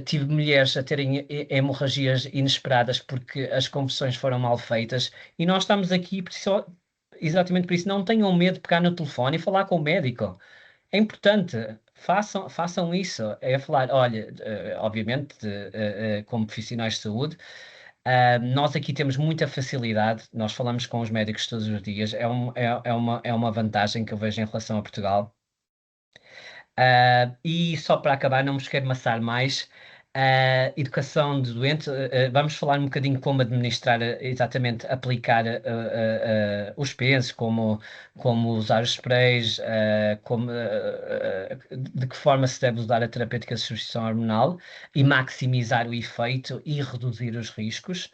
tive mulheres a terem hemorragias inesperadas porque as confissões foram mal feitas, e nós estamos aqui exatamente por isso. Não tenham medo de pegar no telefone e falar com o médico. É importante, façam isso. É falar, olha, obviamente, como profissionais de saúde, nós aqui temos muita facilidade, nós falamos com os médicos todos os dias, é uma vantagem que eu vejo em relação a Portugal. E só para acabar, não vos quero maçar mais. Educação de doente, vamos falar um bocadinho como administrar, exatamente aplicar os pensos, como usar os sprays, de que forma se deve usar a terapêutica de substituição hormonal e maximizar o efeito e reduzir os riscos.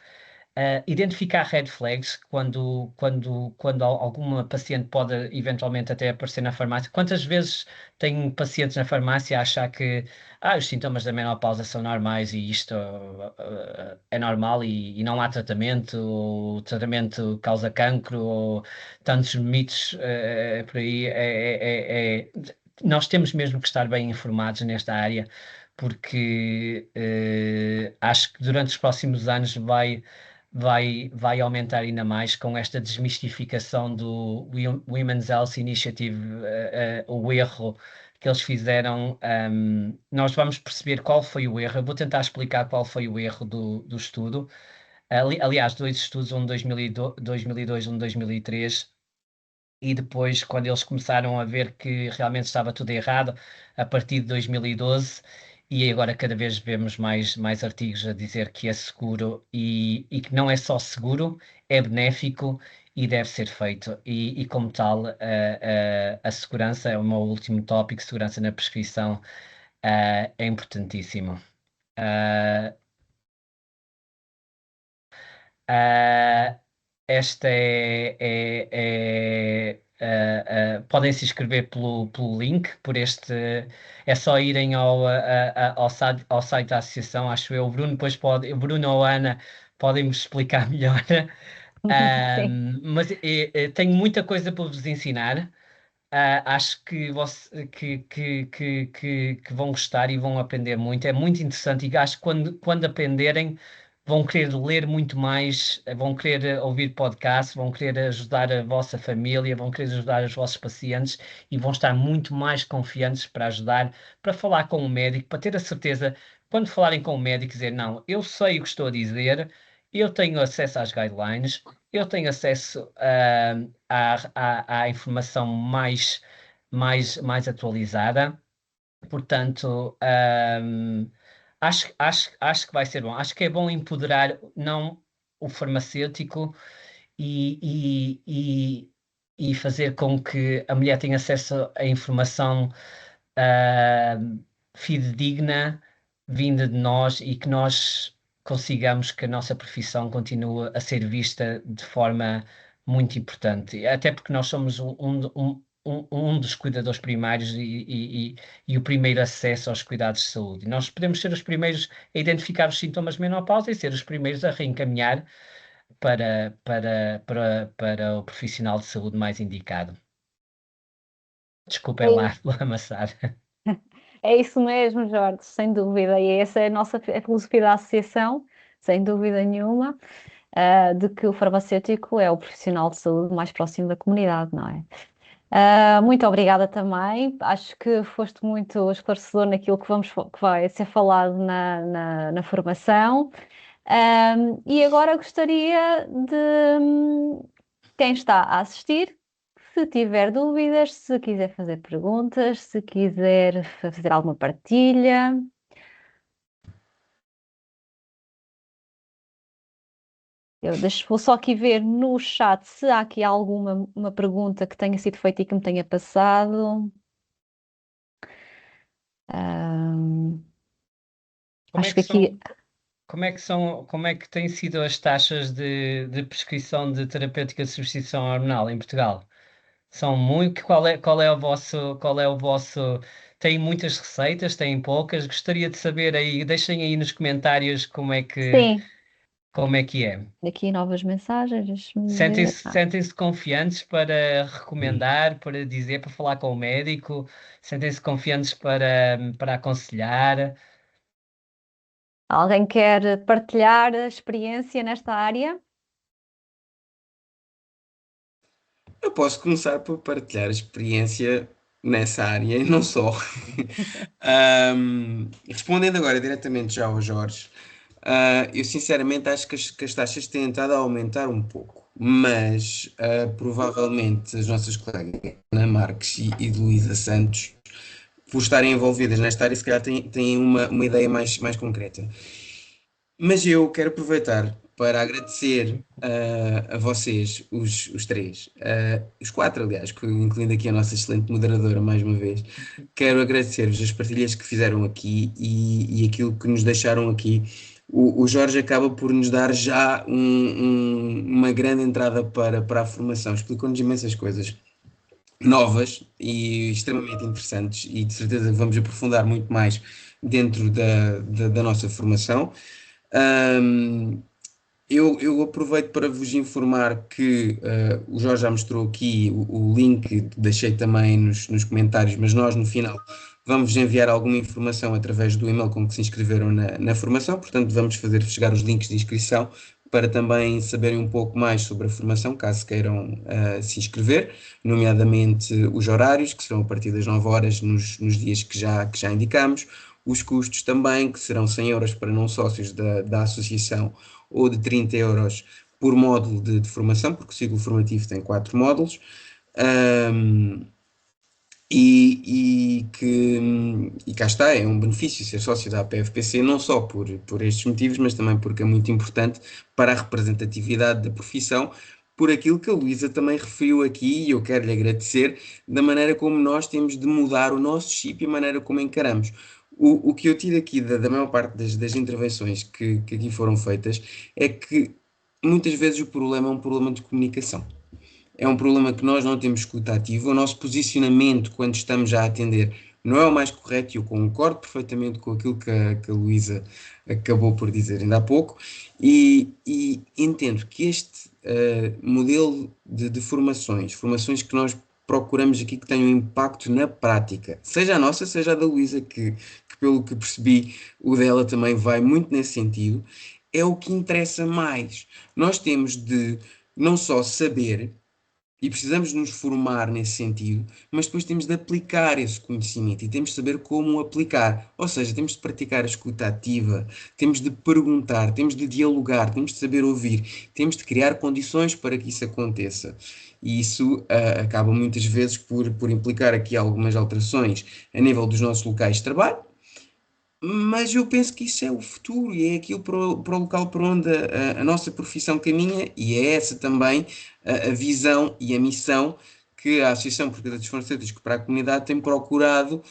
Identificar red flags quando alguma paciente pode eventualmente até aparecer na farmácia. Quantas vezes tenho pacientes na farmácia a achar que os sintomas da menopausa são normais e isto é normal e não há tratamento, ou o tratamento causa cancro, ou tantos mitos por aí. Nós temos mesmo que estar bem informados nesta área, porque acho que durante os próximos anos vai aumentar ainda mais com esta desmistificação do Women's Health Initiative, o erro que eles fizeram. Nós vamos perceber qual foi o erro. Eu vou tentar explicar qual foi o erro do estudo. Aliás, dois estudos, um de 2002, um de 2003. E depois, quando eles começaram a ver que realmente estava tudo errado, a partir de 2012, e agora cada vez vemos mais artigos a dizer que é seguro e que não é só seguro, é benéfico e deve ser feito. E como tal, a segurança é o meu último tópico: segurança na prescrição, é importantíssimo. Uh, Esta podem se inscrever pelo link, é só irem ao site da associação, acho eu. O Bruno depois o Bruno ou a Ana podem me explicar melhor. Mas tenho muita coisa para vos ensinar. Acho que vão gostar e vão aprender muito. É muito interessante, e acho que quando aprenderem vão querer ler muito mais, vão querer ouvir podcasts, vão querer ajudar a vossa família, vão querer ajudar os vossos pacientes e vão estar muito mais confiantes para ajudar, para falar com o médico, para ter a certeza, quando falarem com o médico, dizer: não, eu sei o que estou a dizer, eu tenho acesso às guidelines, eu tenho acesso à informação mais atualizada. Portanto, acho que vai ser bom. Acho que é bom empoderar não o farmacêutico e fazer com que a mulher tenha acesso à informação fidedigna vinda de nós, e que nós consigamos que a nossa profissão continue a ser vista de forma muito importante. Até porque nós somos um dos cuidadores primários e o primeiro acesso aos cuidados de saúde. Nós podemos ser os primeiros a identificar os sintomas de menopausa e ser os primeiros a reencaminhar para o profissional de saúde mais indicado. Desculpem lá amassar. É isso mesmo, Jorge, sem dúvida. E essa é a nossa filosofia da associação, sem dúvida nenhuma, de que o farmacêutico é o profissional de saúde mais próximo da comunidade, não é? Muito obrigada também. Acho que foste muito esclarecedor naquilo que vai ser falado na formação. E agora gostaria de quem está a assistir, se tiver dúvidas, se quiser fazer perguntas, se quiser fazer alguma partilha. Vou só aqui ver no chat se há aqui alguma uma pergunta que tenha sido feita e que me tenha passado. Acho que aqui. Como é que têm sido as taxas de prescrição de terapêutica de substituição hormonal em Portugal? São muito. Qual é o vosso? Tem muitas receitas? Têm poucas? Gostaria de saber aí. Deixem aí nos comentários Sim, como é que é. aqui novas mensagens, deixa-me ver. Sentem-se confiantes para recomendar, para dizer, para falar com o médico? Sentem-se confiantes para aconselhar? Alguém quer partilhar a experiência nesta área? Eu posso começar por partilhar a experiência nessa área e não só. Respondendo agora diretamente já ao Jorge, eu sinceramente acho que as taxas têm estado a aumentar um pouco, mas provavelmente as nossas colegas Ana Marques e de Luísa Santos, por estarem envolvidas nesta área, se calhar têm uma ideia mais concreta. Mas eu quero aproveitar para agradecer a vocês, os três, os quatro, aliás, incluindo aqui a nossa excelente moderadora, mais uma vez. Quero agradecer-vos as partilhas que fizeram aqui e aquilo que nos deixaram aqui. O Jorge acaba por nos dar já uma grande entrada para a formação. Explicou-nos imensas coisas novas e extremamente interessantes, e de certeza que vamos aprofundar muito mais dentro da nossa formação. Um, eu aproveito para vos informar que o Jorge já mostrou aqui o link, deixei também nos comentários, mas nós no final vamos enviar alguma informação através do e-mail com que se inscreveram na formação, portanto vamos fazer chegar os links de inscrição para também saberem um pouco mais sobre a formação, caso queiram se inscrever, nomeadamente os horários, que serão a partir das 9 horas nos dias que já indicamos, os custos também, que serão 100 euros para não sócios da associação ou de 30 euros por módulo de formação, porque o ciclo formativo tem 4 módulos, e cá está, é um benefício ser sócio da APFPC, não só por estes motivos, mas também porque é muito importante para a representatividade da profissão, por aquilo que a Luísa também referiu aqui, e eu quero lhe agradecer, da maneira como nós temos de mudar o nosso chip e a maneira como encaramos. O que eu tiro aqui da maior parte das intervenções que aqui foram feitas é que muitas vezes o problema é um problema de comunicação. É um problema que nós não temos escuta ativa, o nosso posicionamento quando estamos a atender não é o mais correto, e eu concordo perfeitamente com aquilo que a Luísa acabou por dizer ainda há pouco, e entendo que este modelo de formações que nós procuramos aqui que tenham impacto na prática, seja a nossa, seja a da Luísa, que pelo que percebi o dela também vai muito nesse sentido, é o que interessa mais. Nós temos de não só saber, e precisamos nos formar nesse sentido, mas depois temos de aplicar esse conhecimento e temos de saber como o aplicar. Ou seja, temos de praticar a escuta ativa, temos de perguntar, temos de dialogar, temos de saber ouvir, temos de criar condições para que isso aconteça. E isso acaba muitas vezes por implicar aqui algumas alterações a nível dos nossos locais de trabalho, mas eu penso que isso é o futuro e é aquilo para o local para onde a nossa profissão caminha, e é essa também a visão e a missão que a Associação Portuguesa dos Farmacêuticos para a Comunidade tem procurado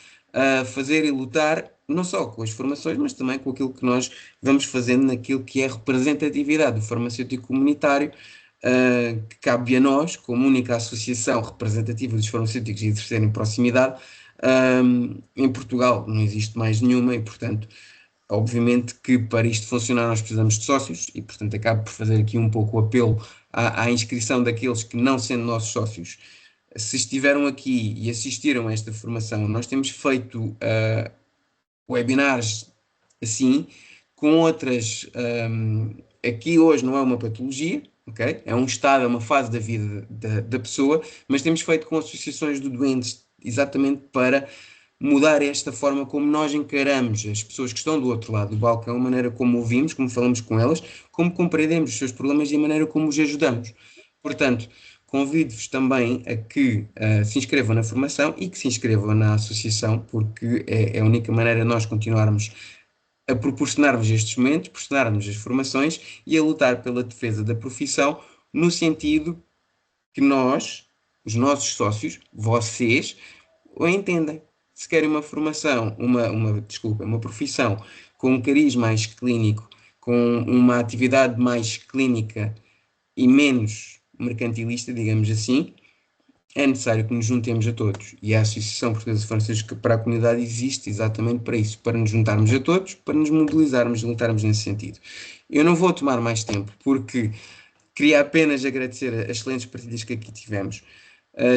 fazer e lutar, não só com as formações, mas também com aquilo que nós vamos fazendo naquilo que é a representatividade do farmacêutico comunitário, que cabe a nós, como única associação representativa dos farmacêuticos e de terceira em proximidade. Em Portugal não existe mais nenhuma, e portanto, obviamente que para isto funcionar nós precisamos de sócios, e portanto acabo por fazer aqui um pouco o apelo à inscrição daqueles que, não sendo nossos sócios, se estiveram aqui e assistiram a esta formação. Nós temos feito webinars assim, com outras, aqui hoje não é uma patologia, okay? É um estado, é uma fase da vida da pessoa, mas temos feito com associações de doentes exatamente para mudar esta forma como nós encaramos as pessoas que estão do outro lado do balcão, a maneira como ouvimos, como falamos com elas, como compreendemos os seus problemas e a maneira como os ajudamos. Portanto, convido-vos também a que se inscrevam na formação e que se inscrevam na associação, porque é a única maneira de nós continuarmos a proporcionar-vos estes momentos, proporcionar-nos as formações e a lutar pela defesa da profissão, no sentido que nós, os nossos sócios, vocês, o entendem. Se querem uma formação, uma profissão com um cariz mais clínico, com uma atividade mais clínica e menos mercantilista, digamos assim, é necessário que nos juntemos a todos. E a Associação Portuguesa de Farmacêuticos para a Comunidade existe exatamente para isso, para nos juntarmos a todos, para nos mobilizarmos e lutarmos nesse sentido. Eu não vou tomar mais tempo, porque queria apenas agradecer as excelentes partilhas que aqui tivemos.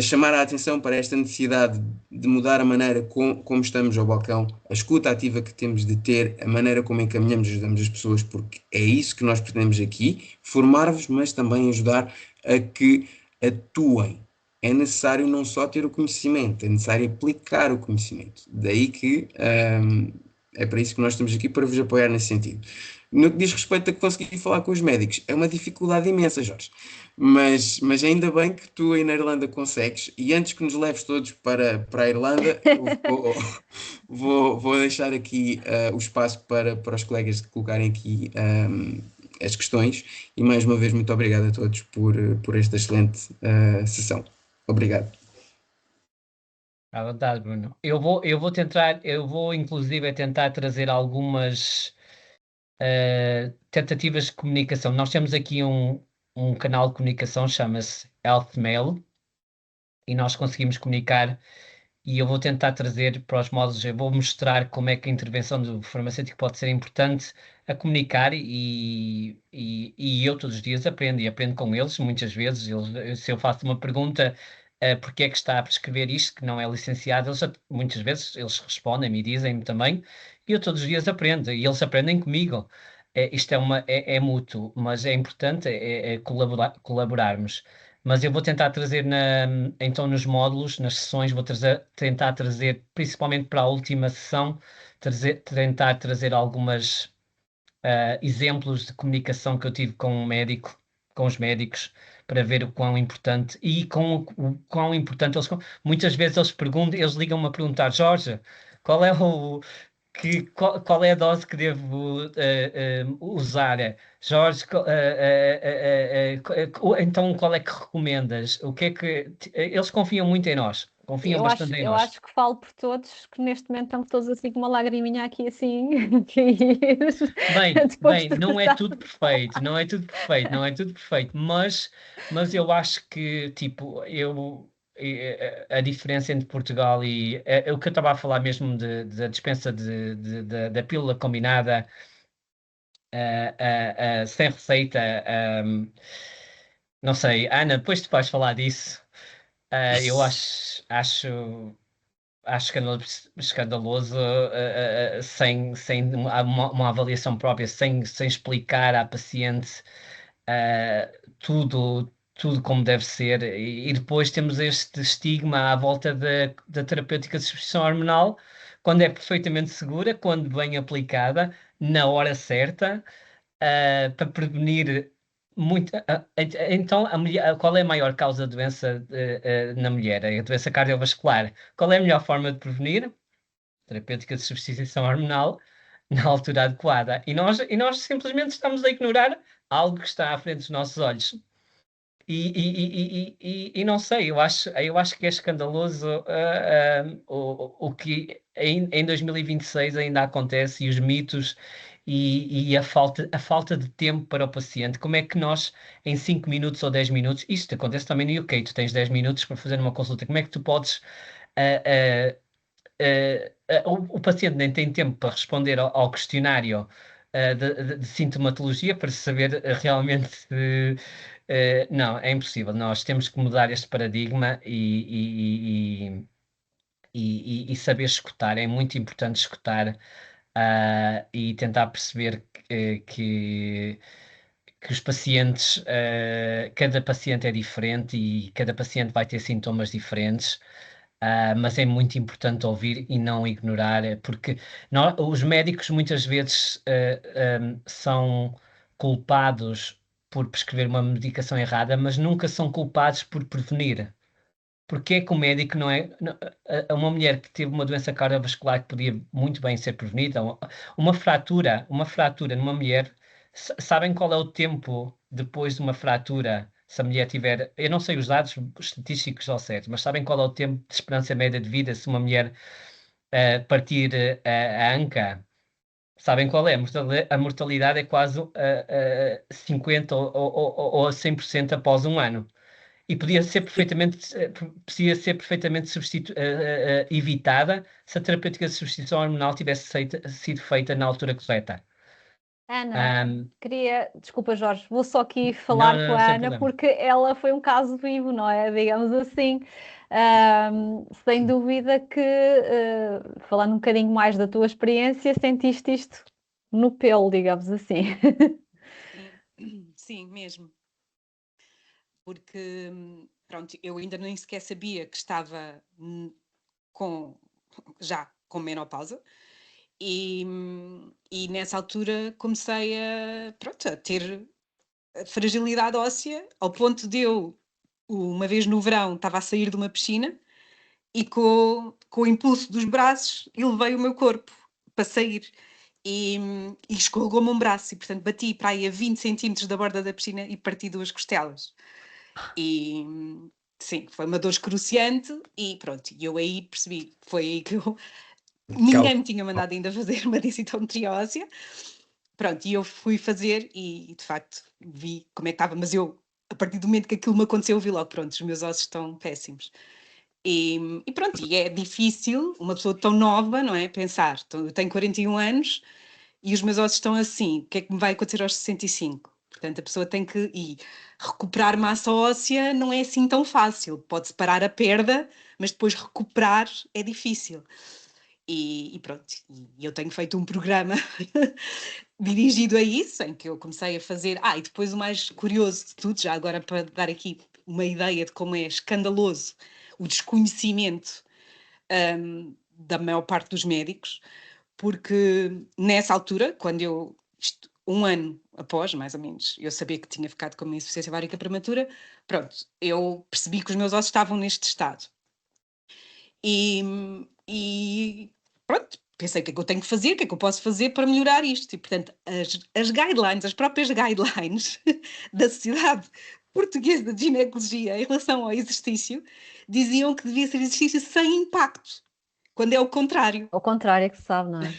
chamar a atenção para esta necessidade de mudar a maneira como estamos ao balcão, a escuta ativa que temos de ter, a maneira como encaminhamos e ajudamos as pessoas, porque é isso que nós pretendemos aqui, formar-vos, mas também ajudar a que atuem. É necessário não só ter o conhecimento, é necessário aplicar o conhecimento. Daí que é para isso que nós estamos aqui, para vos apoiar nesse sentido. No que diz respeito a conseguir falar com os médicos, é uma dificuldade imensa, Jorge. Mas ainda bem que tu aí na Irlanda consegues. E antes que nos leves todos para a Irlanda, eu vou deixar aqui o espaço para os colegas colocarem aqui as questões. E mais uma vez, muito obrigado a todos por esta excelente sessão. Obrigado. À vontade, Bruno. Eu vou inclusive tentar trazer algumas tentativas de comunicação. Nós temos aqui um canal de comunicação, chama-se Health Mail, e nós conseguimos comunicar, e eu vou tentar trazer para os módulos, eu vou mostrar como é que a intervenção do farmacêutico pode ser importante a comunicar, e eu todos os dias aprendo, e aprendo com eles, muitas vezes, se eu faço uma pergunta, porque é que está a prescrever isto, que não é licenciado, muitas vezes eles respondem-me e dizem-me também, e eu todos os dias aprendo, e eles aprendem comigo. Isto é mútuo, mas é importante colaborarmos. Mas eu vou tentar trazer então nos módulos, nas sessões, tentar trazer, principalmente para a última sessão, tentar trazer algumas exemplos de comunicação que eu tive com um médico, com os médicos, para ver o quão importante, e com o quão importante muitas vezes eles ligam-me a perguntar: Jorge, qual é qual é a dose que devo usar? Jorge, então qual é que recomendas? O que é que eles confiam muito em nós, confiam bastante em Eu nós. acho que falo por todos, que neste momento estamos todos assim com uma lagriminha aqui assim. Bem, não é tudo perfeito, não é tudo perfeito, não é tudo perfeito, mas eu acho que, tipo, a diferença entre Portugal e o que eu estava a falar mesmo da dispensa da pílula combinada, sem receita, não sei, Ana, depois tu vais falar disso. Eu acho escandaloso, sem uma avaliação própria, sem explicar à paciente tudo como deve ser, e depois temos este estigma à volta da terapêutica de substituição hormonal, quando é perfeitamente segura, quando bem aplicada, na hora certa, para prevenir muito. Então, qual é a maior causa de doença na mulher? É a doença cardiovascular. Qual é a melhor forma de prevenir? Terapêutica de substituição hormonal na altura adequada. E nós simplesmente estamos a ignorar algo que está à frente dos nossos olhos. E não sei, eu acho que é escandaloso o que em 2026 ainda acontece, e os mitos e a falta de tempo para o paciente. Como é que nós, em 5 minutos ou 10 minutos, isto acontece também no UK, tu tens 10 minutos para fazer uma consulta, como é que tu podes. O paciente nem tem tempo para responder ao questionário de sintomatologia para saber realmente se. Não, é impossível. Nós temos que mudar este paradigma e saber escutar. É muito importante escutar, e tentar perceber que os pacientes, cada paciente é diferente e cada paciente vai ter sintomas diferentes. Mas é muito importante ouvir e não ignorar, porque os médicos muitas vezes são culpados por prescrever uma medicação errada, mas nunca são culpados por prevenir. Porque é que o médico não é. Uma mulher que teve uma doença cardiovascular que podia muito bem ser prevenida, uma fratura numa mulher, sabem qual é o tempo depois de uma fratura? Se a mulher tiver, eu não sei os dados estatísticos ao certo, mas sabem qual é o tempo de esperança média de vida se uma mulher partir a anca? Sabem qual é? A mortalidade é quase 50% ou 100% após um ano. E podia ser perfeitamente evitada se a terapêutica de substituição hormonal tivesse sido feita na altura correta. Ana, Um, desculpa Jorge, vou só aqui falar com não, a sem Ana problema. porque ela foi um caso vivo, não é? Digamos assim. Sem dúvida que, falando um bocadinho mais da tua experiência, sentiste isto no pelo, digamos assim. Sim, sim, mesmo. Porque, pronto, eu ainda nem sequer sabia que estava com, já com menopausa. E nessa altura comecei pronto, a ter fragilidade óssea, ao ponto de eu, uma vez no verão, estava a sair de uma piscina e com o impulso dos braços elevei o meu corpo para sair e escorregou-me um braço e, portanto, bati para aí a 20 centímetros da borda da piscina e parti 2 costelas. E sim, foi uma dor excruciante e pronto, e eu aí percebi, foi aí que eu... Ninguém me tinha mandado ainda fazer uma densitometria óssea. Pronto, e eu fui fazer e de facto vi como é que estava, mas eu, a partir do momento que aquilo me aconteceu, vi logo, pronto, os meus ossos estão péssimos. E pronto, e é difícil uma pessoa tão nova, não é? Pensar, então, eu tenho 41 anos e os meus ossos estão assim, o que é que me vai acontecer aos 65? Portanto, a pessoa tem que ir. Recuperar massa óssea não é assim tão fácil. Pode-se parar a perda, mas depois recuperar é difícil. E pronto, e eu tenho feito um programa dirigido a isso, em que eu comecei a fazer. E depois o mais curioso de tudo, já agora para dar aqui uma ideia de como é escandaloso o desconhecimento da maior parte dos médicos, porque nessa altura, quando eu, um ano após, mais ou menos, eu sabia que tinha ficado com uma insuficiência várica prematura, pronto, eu percebi que os meus ossos estavam neste estado. E pronto, pensei o que é que eu tenho que fazer, o que é que eu posso fazer para melhorar isto. E, portanto, as guidelines, as próprias guidelines da Sociedade Portuguesa de Ginecologia em relação ao exercício, diziam que devia ser exercício sem impacto, quando é o contrário. Ao contrário, é que se sabe, não é?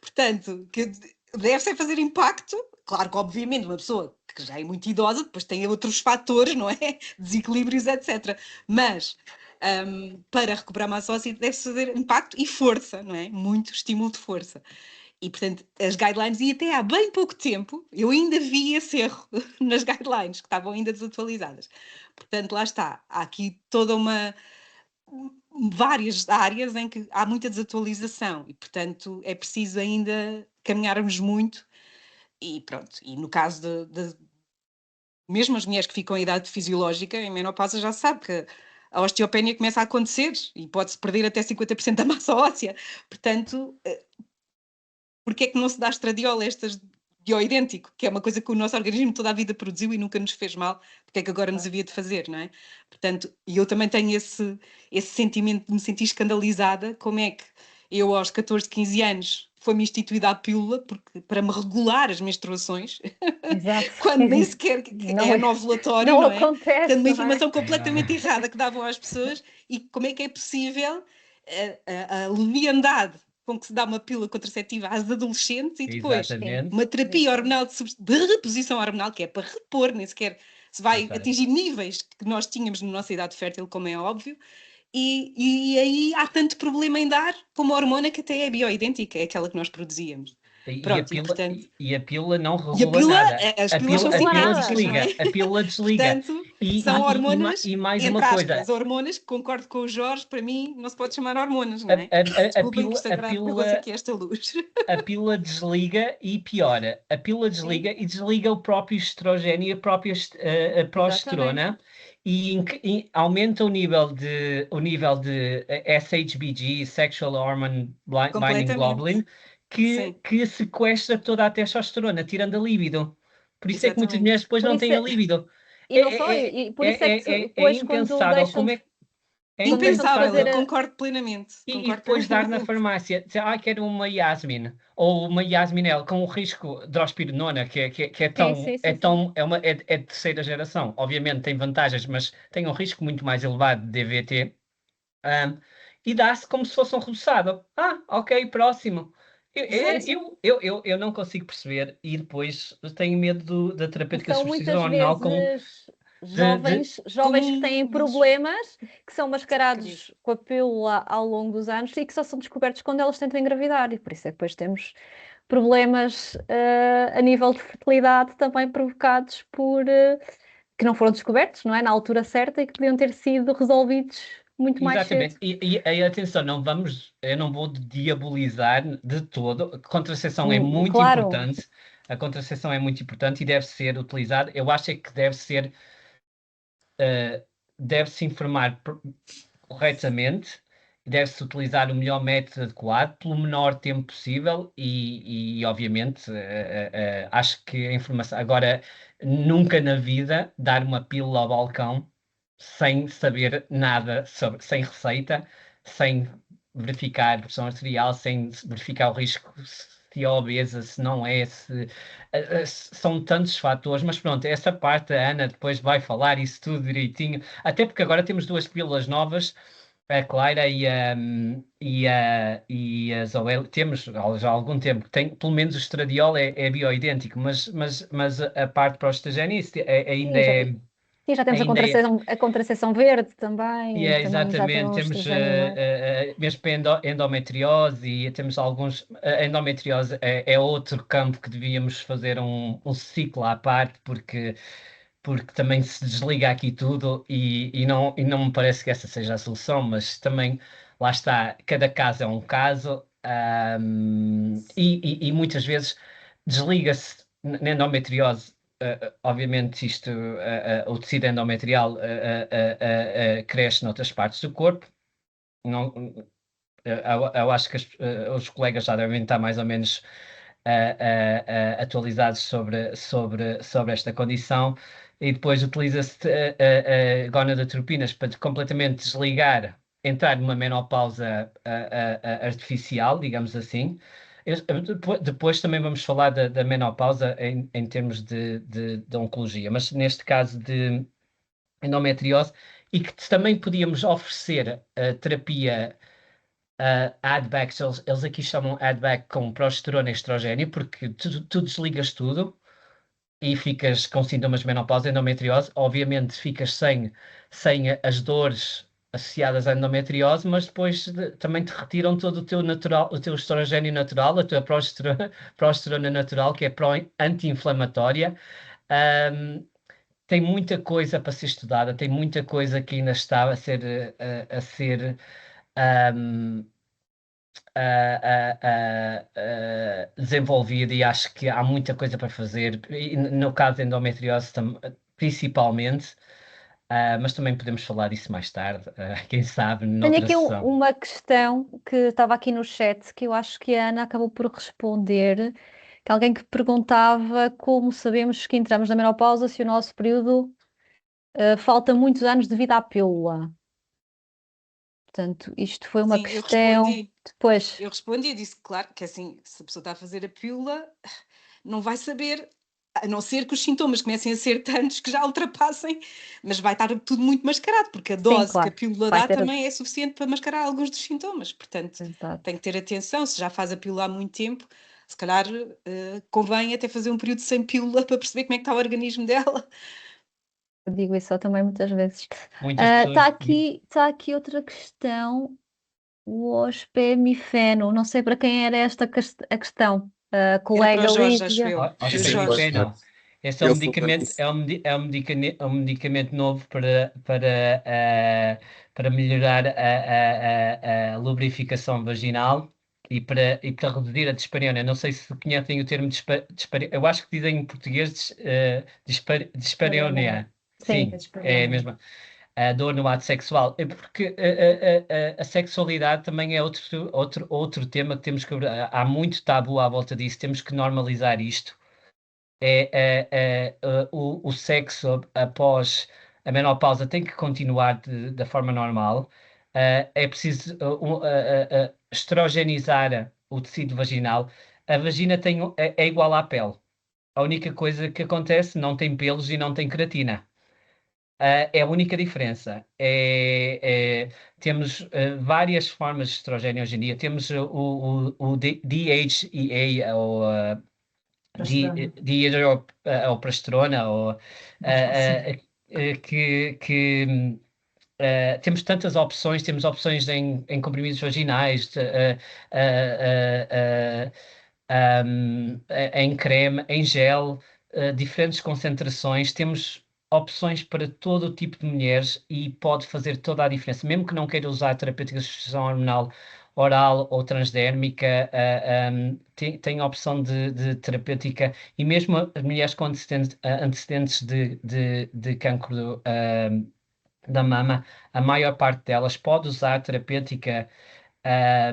Portanto, que deve ser fazer impacto. Claro que, obviamente, uma pessoa que já é muito idosa, depois tem outros fatores, não é? Desequilíbrios, etc. Mas para recuperar massa óssea deve-se fazer impacto e força, não é? Muito estímulo de força. E, portanto, as guidelines, e até há bem pouco tempo, eu ainda vi esse erro nas guidelines, que estavam ainda desatualizadas. Portanto, lá está. Há aqui toda várias áreas em que há muita desatualização e, portanto, é preciso ainda caminharmos muito e pronto. E no caso mesmo as mulheres que ficam em idade fisiológica, em menopausa, já sabe que a osteopenia começa a acontecer e pode-se perder até 50% da massa óssea. Portanto, porque é que não se dá estradiol a estas bioidêntico, que é uma coisa que o nosso organismo toda a vida produziu e nunca nos fez mal, porque é que agora nos havia de fazer, não é? Portanto, e eu também tenho esse sentimento de me sentir escandalizada, como é que eu aos 14, 15 anos foi-me instituída a pílula porque, para me regular as menstruações, Exato. quando nem sequer Não, é anovulatório, não não é? acontece, Portanto, uma não é? informação completamente errada que davam às pessoas e como é que é possível a leviandade com que se dá uma pílula contraceptiva às adolescentes e depois Exatamente. uma terapia hormonal de reposição hormonal, que é para repor, nem sequer se vai Exato. atingir níveis que nós tínhamos na nossa idade fértil, como é óbvio, e aí há tanto problema em dar como a hormona que até é bioidêntica, é aquela que nós produzíamos. Pronto, portanto... E a pílula não E a regula pílula, nada. as A pílulas pílula, são a pílula sintéticas, não é? desliga. A pílula desliga. Portanto, são hormonas, e mais entre uma coisa. aspas, hormonas, que concordo com o Jorge, para mim não se pode chamar hormonas, não A, é? a, a, Desculpem que pílula, isto a, agora apagou-se pílula, aqui esta luz. a pílula desliga e piora. A pílula desliga e desliga o próprio estrogênio e a própria a progesterona e aumenta o nível de SHBG, Sexual Hormone Binding Globulin, que sequestra toda a testosterona, tirando a libido. Por isso é que muitas Exatamente. mulheres depois Por não isso têm a é- libido. E não só, e por isso é que É depois quando impensável deixam como de, é. É quando deixam de Impensável, fazer eu concordo plenamente. e depois dar na farmácia, dizer, quero uma Yasmin, ou uma Yasminel, com o risco de drospirenona, que é sim, tão, sim, é sim, sim. tão, é de terceira geração. Obviamente tem vantagens, mas tem um risco muito mais elevado de DVT. E dá-se como se fosse um roçado. Ok, próximo. Eu não consigo perceber e depois tenho medo da E terapêutica de são substituição muitas hormonal com... vezes jovens que têm problemas, que são mascarados Acredito. com a pílula ao longo dos anos e que só são descobertos quando elas tentam engravidar. E por isso é que depois temos problemas a nível de fertilidade também provocados por que não foram descobertos, não é? Na altura certa e que podiam ter sido resolvidos muito mais cedo. Exatamente. E atenção, eu não vou diabolizar de todo. A contracepção é muito Claro. importante. A contracepção é muito importante e deve ser utilizada. Eu acho é que deve-se informar corretamente, deve-se utilizar o melhor método adequado pelo menor tempo possível e obviamente, acho que a informação... Agora, nunca na vida dar uma pílula ao balcão sem saber nada sobre, sem receita, sem verificar a pressão arterial, sem verificar o risco se é obesa, se não é, são tantos fatores, mas pronto, essa parte a Ana depois vai falar isso tudo direitinho, até porque agora temos duas pílulas novas, a Clara e a Zoe, temos já há algum tempo, pelo menos o estradiol é bioidêntico, mas a parte para o estagénio ainda é... Sim, já temos Ainda a contracepção verde também, também já exatamente, temos temos estrogênio, mesmo para endometriose e temos alguns. A endometriose é outro campo que devíamos fazer um ciclo à parte, porque também se desliga aqui tudo e não me parece que essa seja a solução, mas também lá está, cada caso é um caso, e muitas vezes desliga-se na endometriose. Obviamente o tecido endometrial cresce noutras partes do corpo. Não, eu acho que os colegas já devem estar mais ou menos atualizados sobre esta condição e depois utiliza-se gonadotropinas para completamente desligar, entrar numa menopausa artificial, digamos assim. Depois também vamos falar da menopausa em termos de oncologia, mas neste caso de endometriose, e que também podíamos oferecer a terapia add-back, eles aqui chamam add-back com progesterona e estrogênio, porque tu desligas tudo e ficas com sintomas de menopausa, endometriose. Obviamente ficas sem as dores associadas à endometriose, mas depois também te retiram todo o teu natural, o teu estrogênio natural, a tua progesterona natural, que é anti-inflamatória. Um, Tem muita coisa para ser estudada, tem muita coisa que ainda está a ser um, desenvolvida e acho que há muita coisa para fazer, e no caso da endometriose principalmente, mas também podemos falar disso mais tarde, quem sabe, Tenho noutra aqui sessão. uma questão que estava aqui no chat que eu acho que a Ana acabou por responder, que alguém que perguntava como sabemos que entramos na menopausa se o nosso período falta muitos anos devido à pílula. Portanto, isto foi uma Sim, questão. Depois, eu respondi e disse, claro, que assim, se a pessoa está a fazer a pílula, não vai saber, a não ser que os sintomas comecem a ser tantos que já ultrapassem, mas vai estar tudo muito mascarado, porque a dose claro, que a pílula vai dá ter- também é suficiente para mascarar alguns dos sintomas. Portanto, Exato. tem que ter atenção, se já faz a pílula há muito tempo, se calhar convém até fazer um período sem pílula para perceber como é que está o organismo dela. Eu digo isso também muitas vezes. Muitas Está pessoas. aqui outra questão. O ospemifeno, não sei para quem era esta a questão. Era Colega para o Jorge, acho Lídia. eu. Ó, Foi o Sim, Jorge. sim. não. Esse é um Eu falei medicamento, disso. é um medicamento novo para melhorar a lubrificação vaginal e para reduzir a dispareunia. Não sei se conhecem o termo dispareunia. Eu acho que dizem em português dispareunia. Sim. Sim, é mesmo. A dor no ato sexual. É porque a sexualidade também é outro tema que temos que... Há muito tabu à volta disso. Temos que normalizar isto. O sexo após a menopausa tem que continuar da forma normal. É preciso estrogenizar o tecido vaginal. A vagina é igual à pele. A única coisa que acontece, não tem pelos e não tem queratina. É a única diferença. Temos várias formas de estrogênio hoje em dia. Temos o DHEA, ou Progesterona. dihidroprogesterona, ou temos tantas opções, temos opções em comprimidos vaginais, em creme, em gel, diferentes concentrações, temos opções para todo o tipo de mulheres e pode fazer toda a diferença. Mesmo que não queira usar terapêutica de substituição hormonal oral ou transdérmica, tem a opção de terapêutica, e mesmo as mulheres com antecedentes de cancro da mama, a maior parte delas pode usar terapêutica a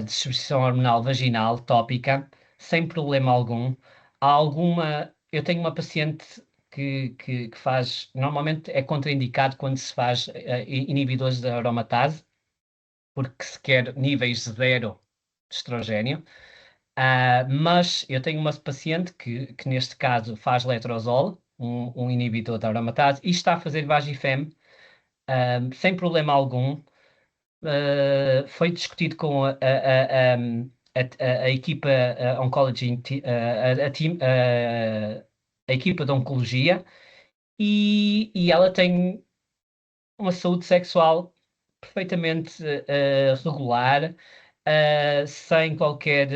de substituição hormonal vaginal tópica sem problema algum. Eu tenho uma paciente que faz, normalmente é contraindicado quando se faz inibidores da aromatase, porque se quer níveis zero de estrogênio. Mas eu tenho uma paciente que neste caso faz letrozol, um inibidor da aromatase, e está a fazer Vagifem sem problema algum. Foi discutido com a equipa Oncology, a equipa de Oncologia, e ela tem uma saúde sexual perfeitamente regular, sem qualquer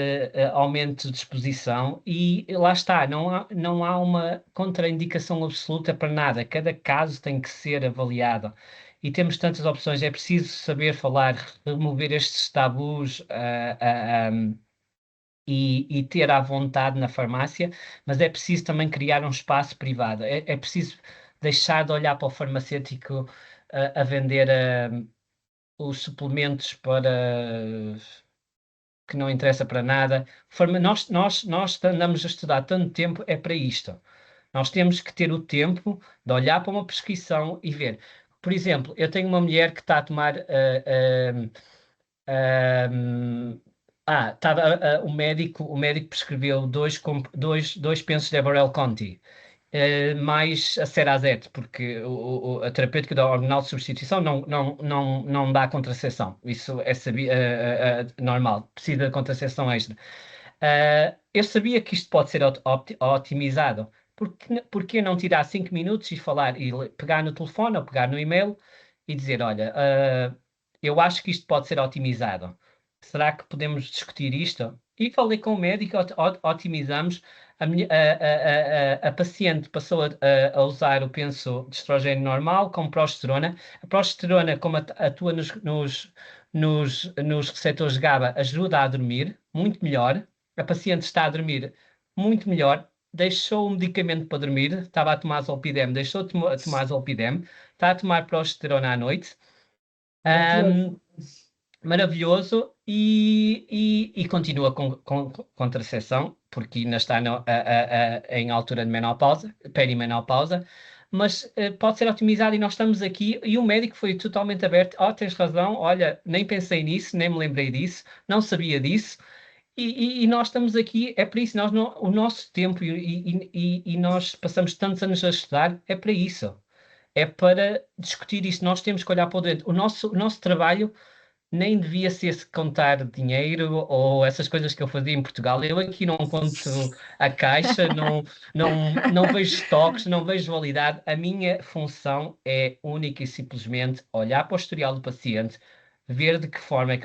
aumento de exposição, e lá está, não há uma contraindicação absoluta para nada, cada caso tem que ser avaliado. E temos tantas opções, é preciso saber falar, remover estes tabus e ter à vontade na farmácia, mas é preciso também criar um espaço privado. É preciso deixar de olhar para o farmacêutico a vender os suplementos para que não interessa para nada. Nós andamos a estudar tanto tempo, é para isto. Nós temos que ter o tempo de olhar para uma prescrição e ver. Por exemplo, eu tenho uma mulher que está a tomar. O médico prescreveu dois pensos de Eborel Conti, mais a Cerazete, porque a terapêutica da hormonal de substituição não dá contracepção. Isso é normal, precisa de contracepção extra. Eu sabia que isto pode ser otimizado. Porque não tirar 5 minutos e falar, e pegar no telefone ou pegar no e-mail e dizer, olha, eu acho que isto pode ser otimizado. Será que podemos discutir isto? E falei com o médico, otimizamos. A paciente passou a usar o penso de estrogênio normal com progesterona. A progesterona, como atua nos receptores de GABA, ajuda a dormir muito melhor. A paciente está a dormir muito melhor. Deixou o medicamento para dormir, estava a tomar Zolpidem, deixou de tomar Zolpidem, está a tomar progesterona à noite. Maravilhoso, e continua com contracepção, porque ainda está em altura de menopausa, perimenopausa, mas pode ser otimizado, e nós estamos aqui, e o médico foi totalmente aberto. Tens razão, olha, nem pensei nisso, nem me lembrei disso, não sabia disso, e nós estamos aqui, é para isso, o nosso tempo, e nós passamos tantos anos a estudar, é para isso. É para discutir isso. Nós temos que olhar para o dentro. O nosso trabalho nem devia ser contar dinheiro ou essas coisas que eu fazia em Portugal. Eu aqui não conto a caixa, não vejo estoques, não vejo validade. A minha função é única e simplesmente olhar para o historial do paciente, ver de que forma é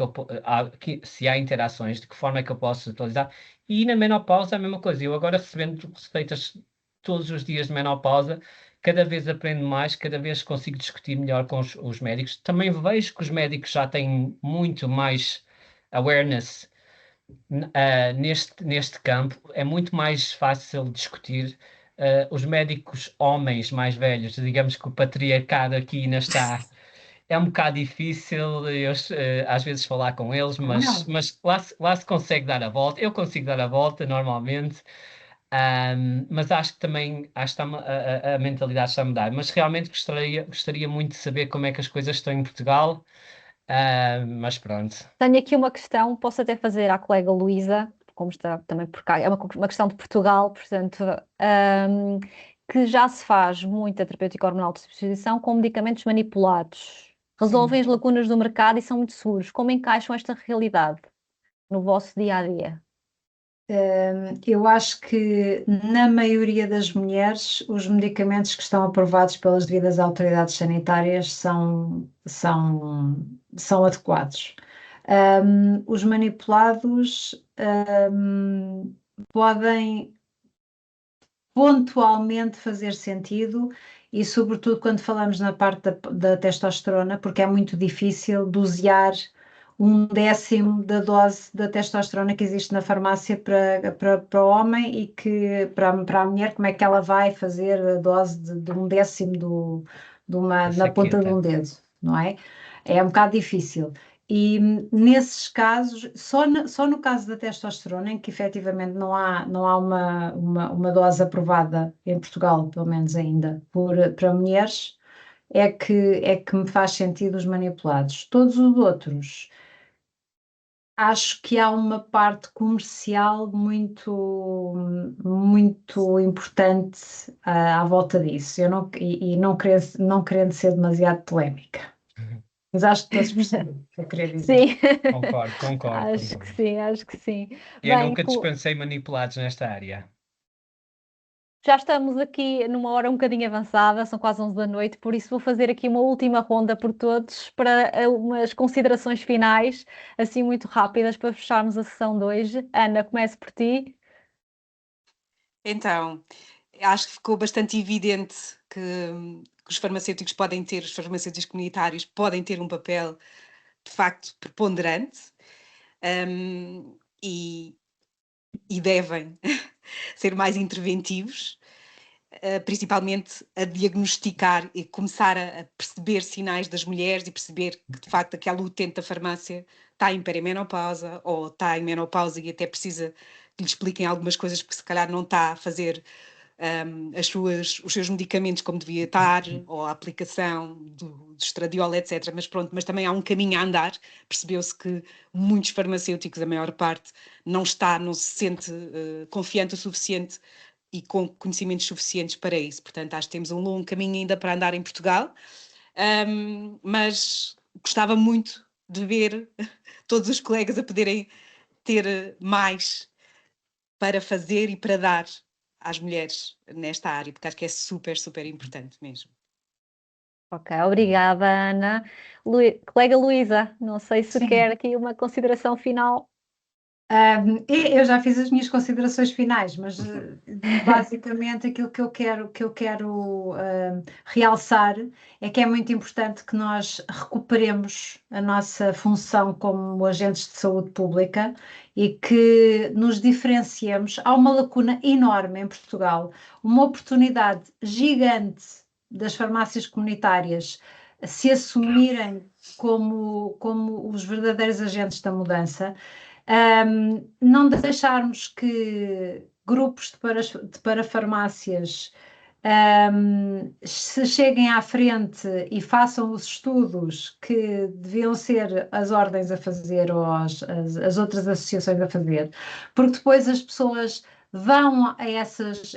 que se há interações, de que forma é que eu posso atualizar. E na menopausa a mesma coisa. Eu agora, recebendo receitas todos os dias de menopausa, cada vez aprendo mais, cada vez consigo discutir melhor com os médicos. Também vejo que os médicos já têm muito mais awareness neste campo. É muito mais fácil discutir. Os médicos homens mais velhos, digamos que o patriarcado aqui ainda está. É um bocado difícil eu, às vezes falar com eles, mas lá se consegue dar a volta. Eu consigo dar a volta normalmente. Mas acho que a mentalidade está a mudar. Mas realmente gostaria muito de saber como é que as coisas estão em Portugal. Mas pronto. Tenho aqui uma questão, posso até fazer à colega Luísa, como está também por cá, é uma questão de Portugal, portanto, que já se faz muita terapêutica hormonal de substituição com medicamentos manipulados. Resolvem as lacunas do mercado e são muito seguros. Como encaixam esta realidade no vosso dia a dia? Eu acho que, na maioria das mulheres, os medicamentos que estão aprovados pelas devidas autoridades sanitárias são adequados. Os manipulados, podem pontualmente fazer sentido e, sobretudo, quando falamos na parte da testosterona, porque é muito difícil dosear 1/10 da dose da testosterona que existe na farmácia para o homem e que para a mulher, como é que ela vai fazer a dose de 1/10 na ponta de um dedo, não é? É um bocado difícil. E nesses casos, só no caso da testosterona, em que efetivamente não há uma dose aprovada em Portugal, pelo menos ainda, para mulheres, é que me faz sentido os manipulados. Todos os outros, acho que há uma parte comercial muito, muito importante à volta disso. Eu não querendo ser demasiado polémica. Mas acho que todos percebem o que eu queria dizer. Sim, Concordo. acho que sim, acho que sim. Eu Bem, nunca dispensei manipulados nesta área. já estamos aqui numa hora um bocadinho avançada, são quase 11 da noite, por isso vou fazer aqui uma última ronda por todos para umas considerações finais, assim muito rápidas, para fecharmos a sessão de hoje. Ana, começo por ti. Então, acho que ficou bastante evidente que os farmacêuticos os farmacêuticos comunitários podem ter um papel de facto preponderante, e devem ser mais interventivos, principalmente a diagnosticar e começar a perceber sinais das mulheres e perceber que de facto aquela utente da farmácia está em perimenopausa ou está em menopausa e até precisa que lhe expliquem algumas coisas porque se calhar não está a fazer os seus medicamentos como devia estar, ou a aplicação do estradiol, etc. Mas pronto, mas também há um caminho a andar. Percebeu-se que muitos farmacêuticos, a maior parte, não se sente confiante o suficiente e com conhecimentos suficientes para isso. Portanto, acho que temos um longo caminho ainda para andar em Portugal, mas gostava muito de ver todos os colegas a poderem ter mais para fazer e para dar às mulheres nesta área, porque acho que é super, super importante mesmo. Ok, obrigada, Ana. Colega Luísa, não sei se Sim. quer aqui uma consideração final. Eu já fiz as minhas considerações finais, mas basicamente aquilo que eu quero realçar é que é muito importante que nós recuperemos a nossa função como agentes de saúde pública e que nos diferenciemos. Há uma lacuna enorme em Portugal, uma oportunidade gigante das farmácias comunitárias se assumirem como os verdadeiros agentes da mudança. Não deixarmos que grupos de parafarmácias se cheguem à frente e façam os estudos que deviam ser as ordens a fazer ou as outras associações a fazer, porque depois as pessoas vão a esses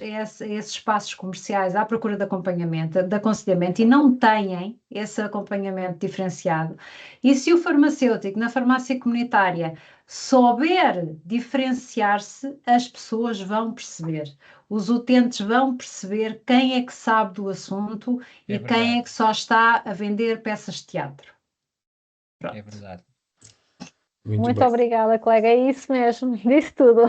espaços comerciais à procura de acompanhamento, de aconselhamento e não têm esse acompanhamento diferenciado. E se o farmacêutico na farmácia comunitária souber diferenciar-se, as pessoas vão perceber. Os utentes vão perceber quem é que sabe do assunto e quem é que só está a vender peças de teatro. Pronto. É verdade. Muito obrigada, colega. É isso mesmo, disse tudo.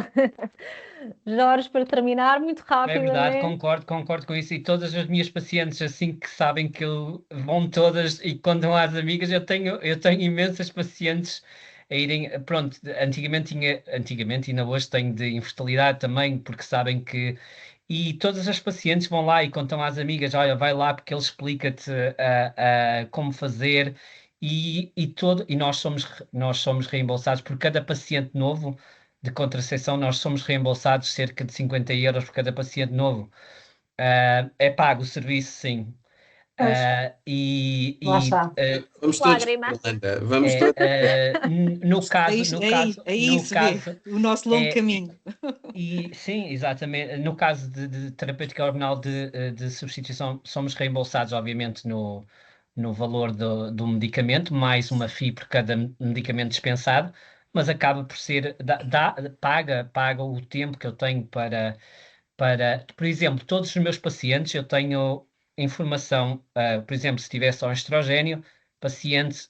Jorge, para terminar, muito rápido. É verdade, concordo com isso. E todas as minhas pacientes, assim que sabem que vão todas e contam às amigas, eu tenho imensas pacientes a irem. Pronto, antigamente e ainda hoje tenho de infertilidade também, porque sabem que. E todas as pacientes vão lá e contam às amigas: olha, vai lá porque ele explica-te como fazer. E nós somos reembolsados por cada paciente novo de contracepção, nós somos reembolsados cerca de 50 euros por cada paciente novo. É pago o serviço, sim. Lá está. Vamos todos Lágrima. para Holanda. Vamos todos. No caso, o nosso longo caminho. E sim, exatamente. No caso de terapêutica hormonal de substituição, somos reembolsados, obviamente, no valor do medicamento, mais uma FII por cada medicamento dispensado. mas acaba por ser, paga o tempo que eu tenho por exemplo, todos os meus pacientes eu tenho informação, por exemplo, se tiver só estrogênio, paciente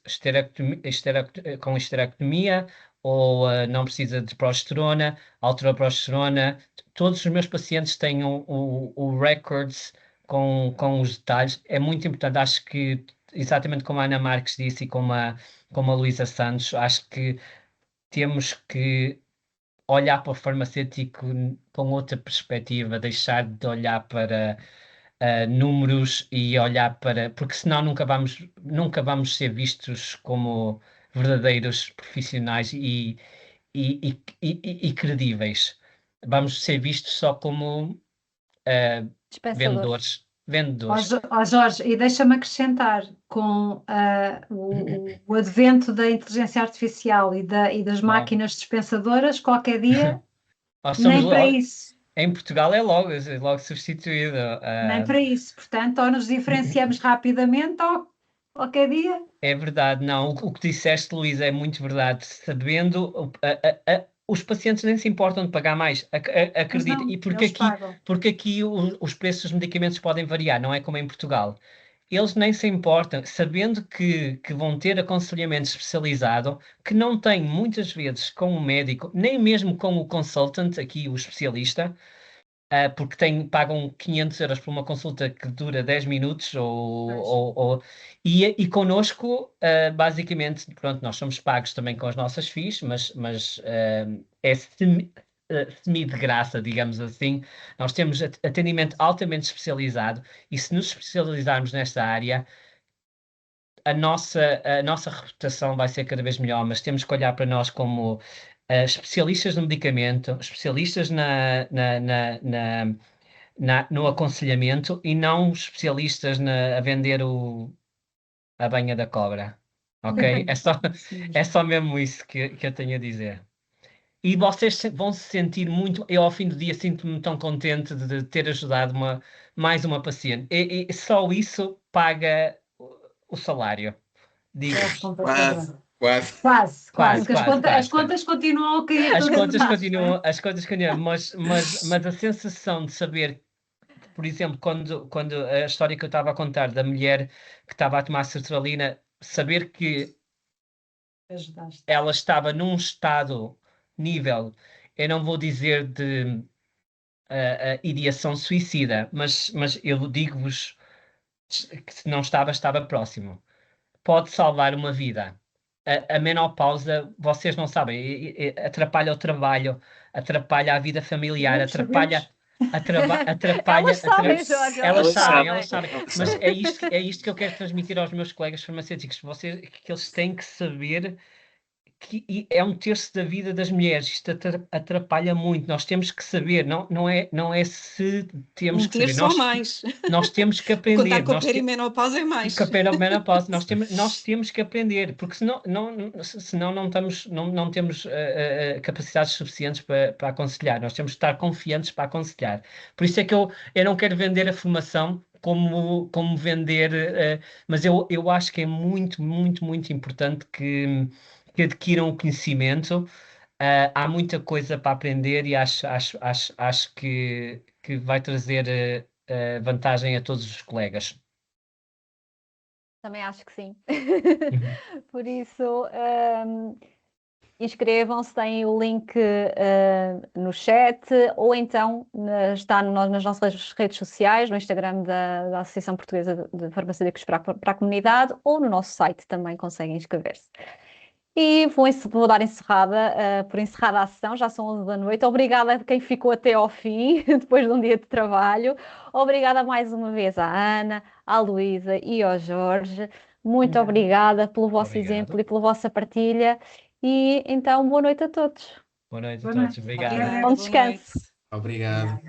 com esterectomia ou não precisa de progesterona, alterou a progesterona, todos os meus pacientes têm o records com os detalhes. É muito importante, acho que, exatamente como a Ana Marques disse e como a Luísa Santos, acho que temos que olhar para o farmacêutico com outra perspectiva, deixar de olhar para números e olhar para. Porque senão nunca vamos ser vistos como verdadeiros profissionais e credíveis. Vamos ser vistos só como Dispensadores. vendedores. Jorge, e deixa-me acrescentar, com o advento da inteligência artificial e das Uau. máquinas dispensadoras, qualquer dia, Nós somos nem para logo, isso. em Portugal é logo substituído. Nem para isso. Portanto, ou nos diferenciamos rapidamente, ou qualquer dia. É verdade, não. O que disseste, Luís, é muito verdade. Sabendo, os pacientes nem se importam de pagar mais, Mas acredita. não, E eles pagam. porque aqui os preços dos medicamentos podem variar, não é como em Portugal. Eles nem se importam, sabendo que vão ter aconselhamento especializado, que não tem muitas vezes com o médico, nem mesmo com o consultant, aqui o especialista, porque pagam 500 euros por uma consulta que dura 10 minutos e connosco, basicamente, pronto, nós somos pagos também com as nossas fees, mas é semi de graça, digamos assim. Nós temos atendimento altamente especializado e se nos especializarmos nesta área, a nossa reputação vai ser cada vez melhor, mas temos que olhar para nós como especialistas no medicamento, especialistas no aconselhamento e não especialistas a vender a banha da cobra. Ok? É só mesmo isso que eu tenho a dizer. E vocês vão se sentir muito. Eu, ao fim do dia, sinto-me tão contente de ter ajudado mais uma paciente. E só isso paga o salário. Digo-vos. Quase, quase. Quase, que Quase. as contas continuam a cair. As contas continuam, mas a sensação de saber, por exemplo, quando a história que eu estava a contar da mulher que estava a tomar sertralina, saber que Ajudaste. ela estava num estado nível, eu não vou dizer de ideação suicida, mas eu digo-vos que se não estava próximo. Pode salvar uma vida. A menopausa, vocês não sabem, atrapalha o trabalho, atrapalha a vida familiar, atrapalha. Elas sabem, Jorge, Elas sabem, sabem. elas sabem. Mas é isto que eu quero transmitir aos meus colegas farmacêuticos, que eles têm que saber que é um terço da vida das mulheres. Isto atrapalha muito. Nós temos que saber, não é se temos que saber. Só mais. Nós temos que aprender. Contar com a perimenopausa é mais. Com a perimenopausa, nós temos que aprender, porque senão não temos capacidades suficientes para aconselhar. Nós temos que estar confiantes para aconselhar. Por isso é que eu não quero vender a formação como vender, mas eu acho que é muito, muito, muito importante que adquiram o conhecimento. Há muita coisa para aprender e acho que vai trazer vantagem a todos os colegas. Também acho que sim. Por isso, inscrevam-se, têm o link no chat ou então está nas nossas redes sociais, no Instagram da Associação Portuguesa de Farmacêuticos para a Comunidade ou no nosso site também conseguem inscrever-se. E vou dar por encerrada a sessão, já são 11 da noite. Obrigada a quem ficou até ao fim, depois de um dia de trabalho. Obrigada mais uma vez à Ana, à Luísa e ao Jorge. Muito obrigada pelo vosso exemplo e pela vossa partilha. E então, boa noite a todos. Boa noite a todos. Obrigado. Bom descanso. Obrigado.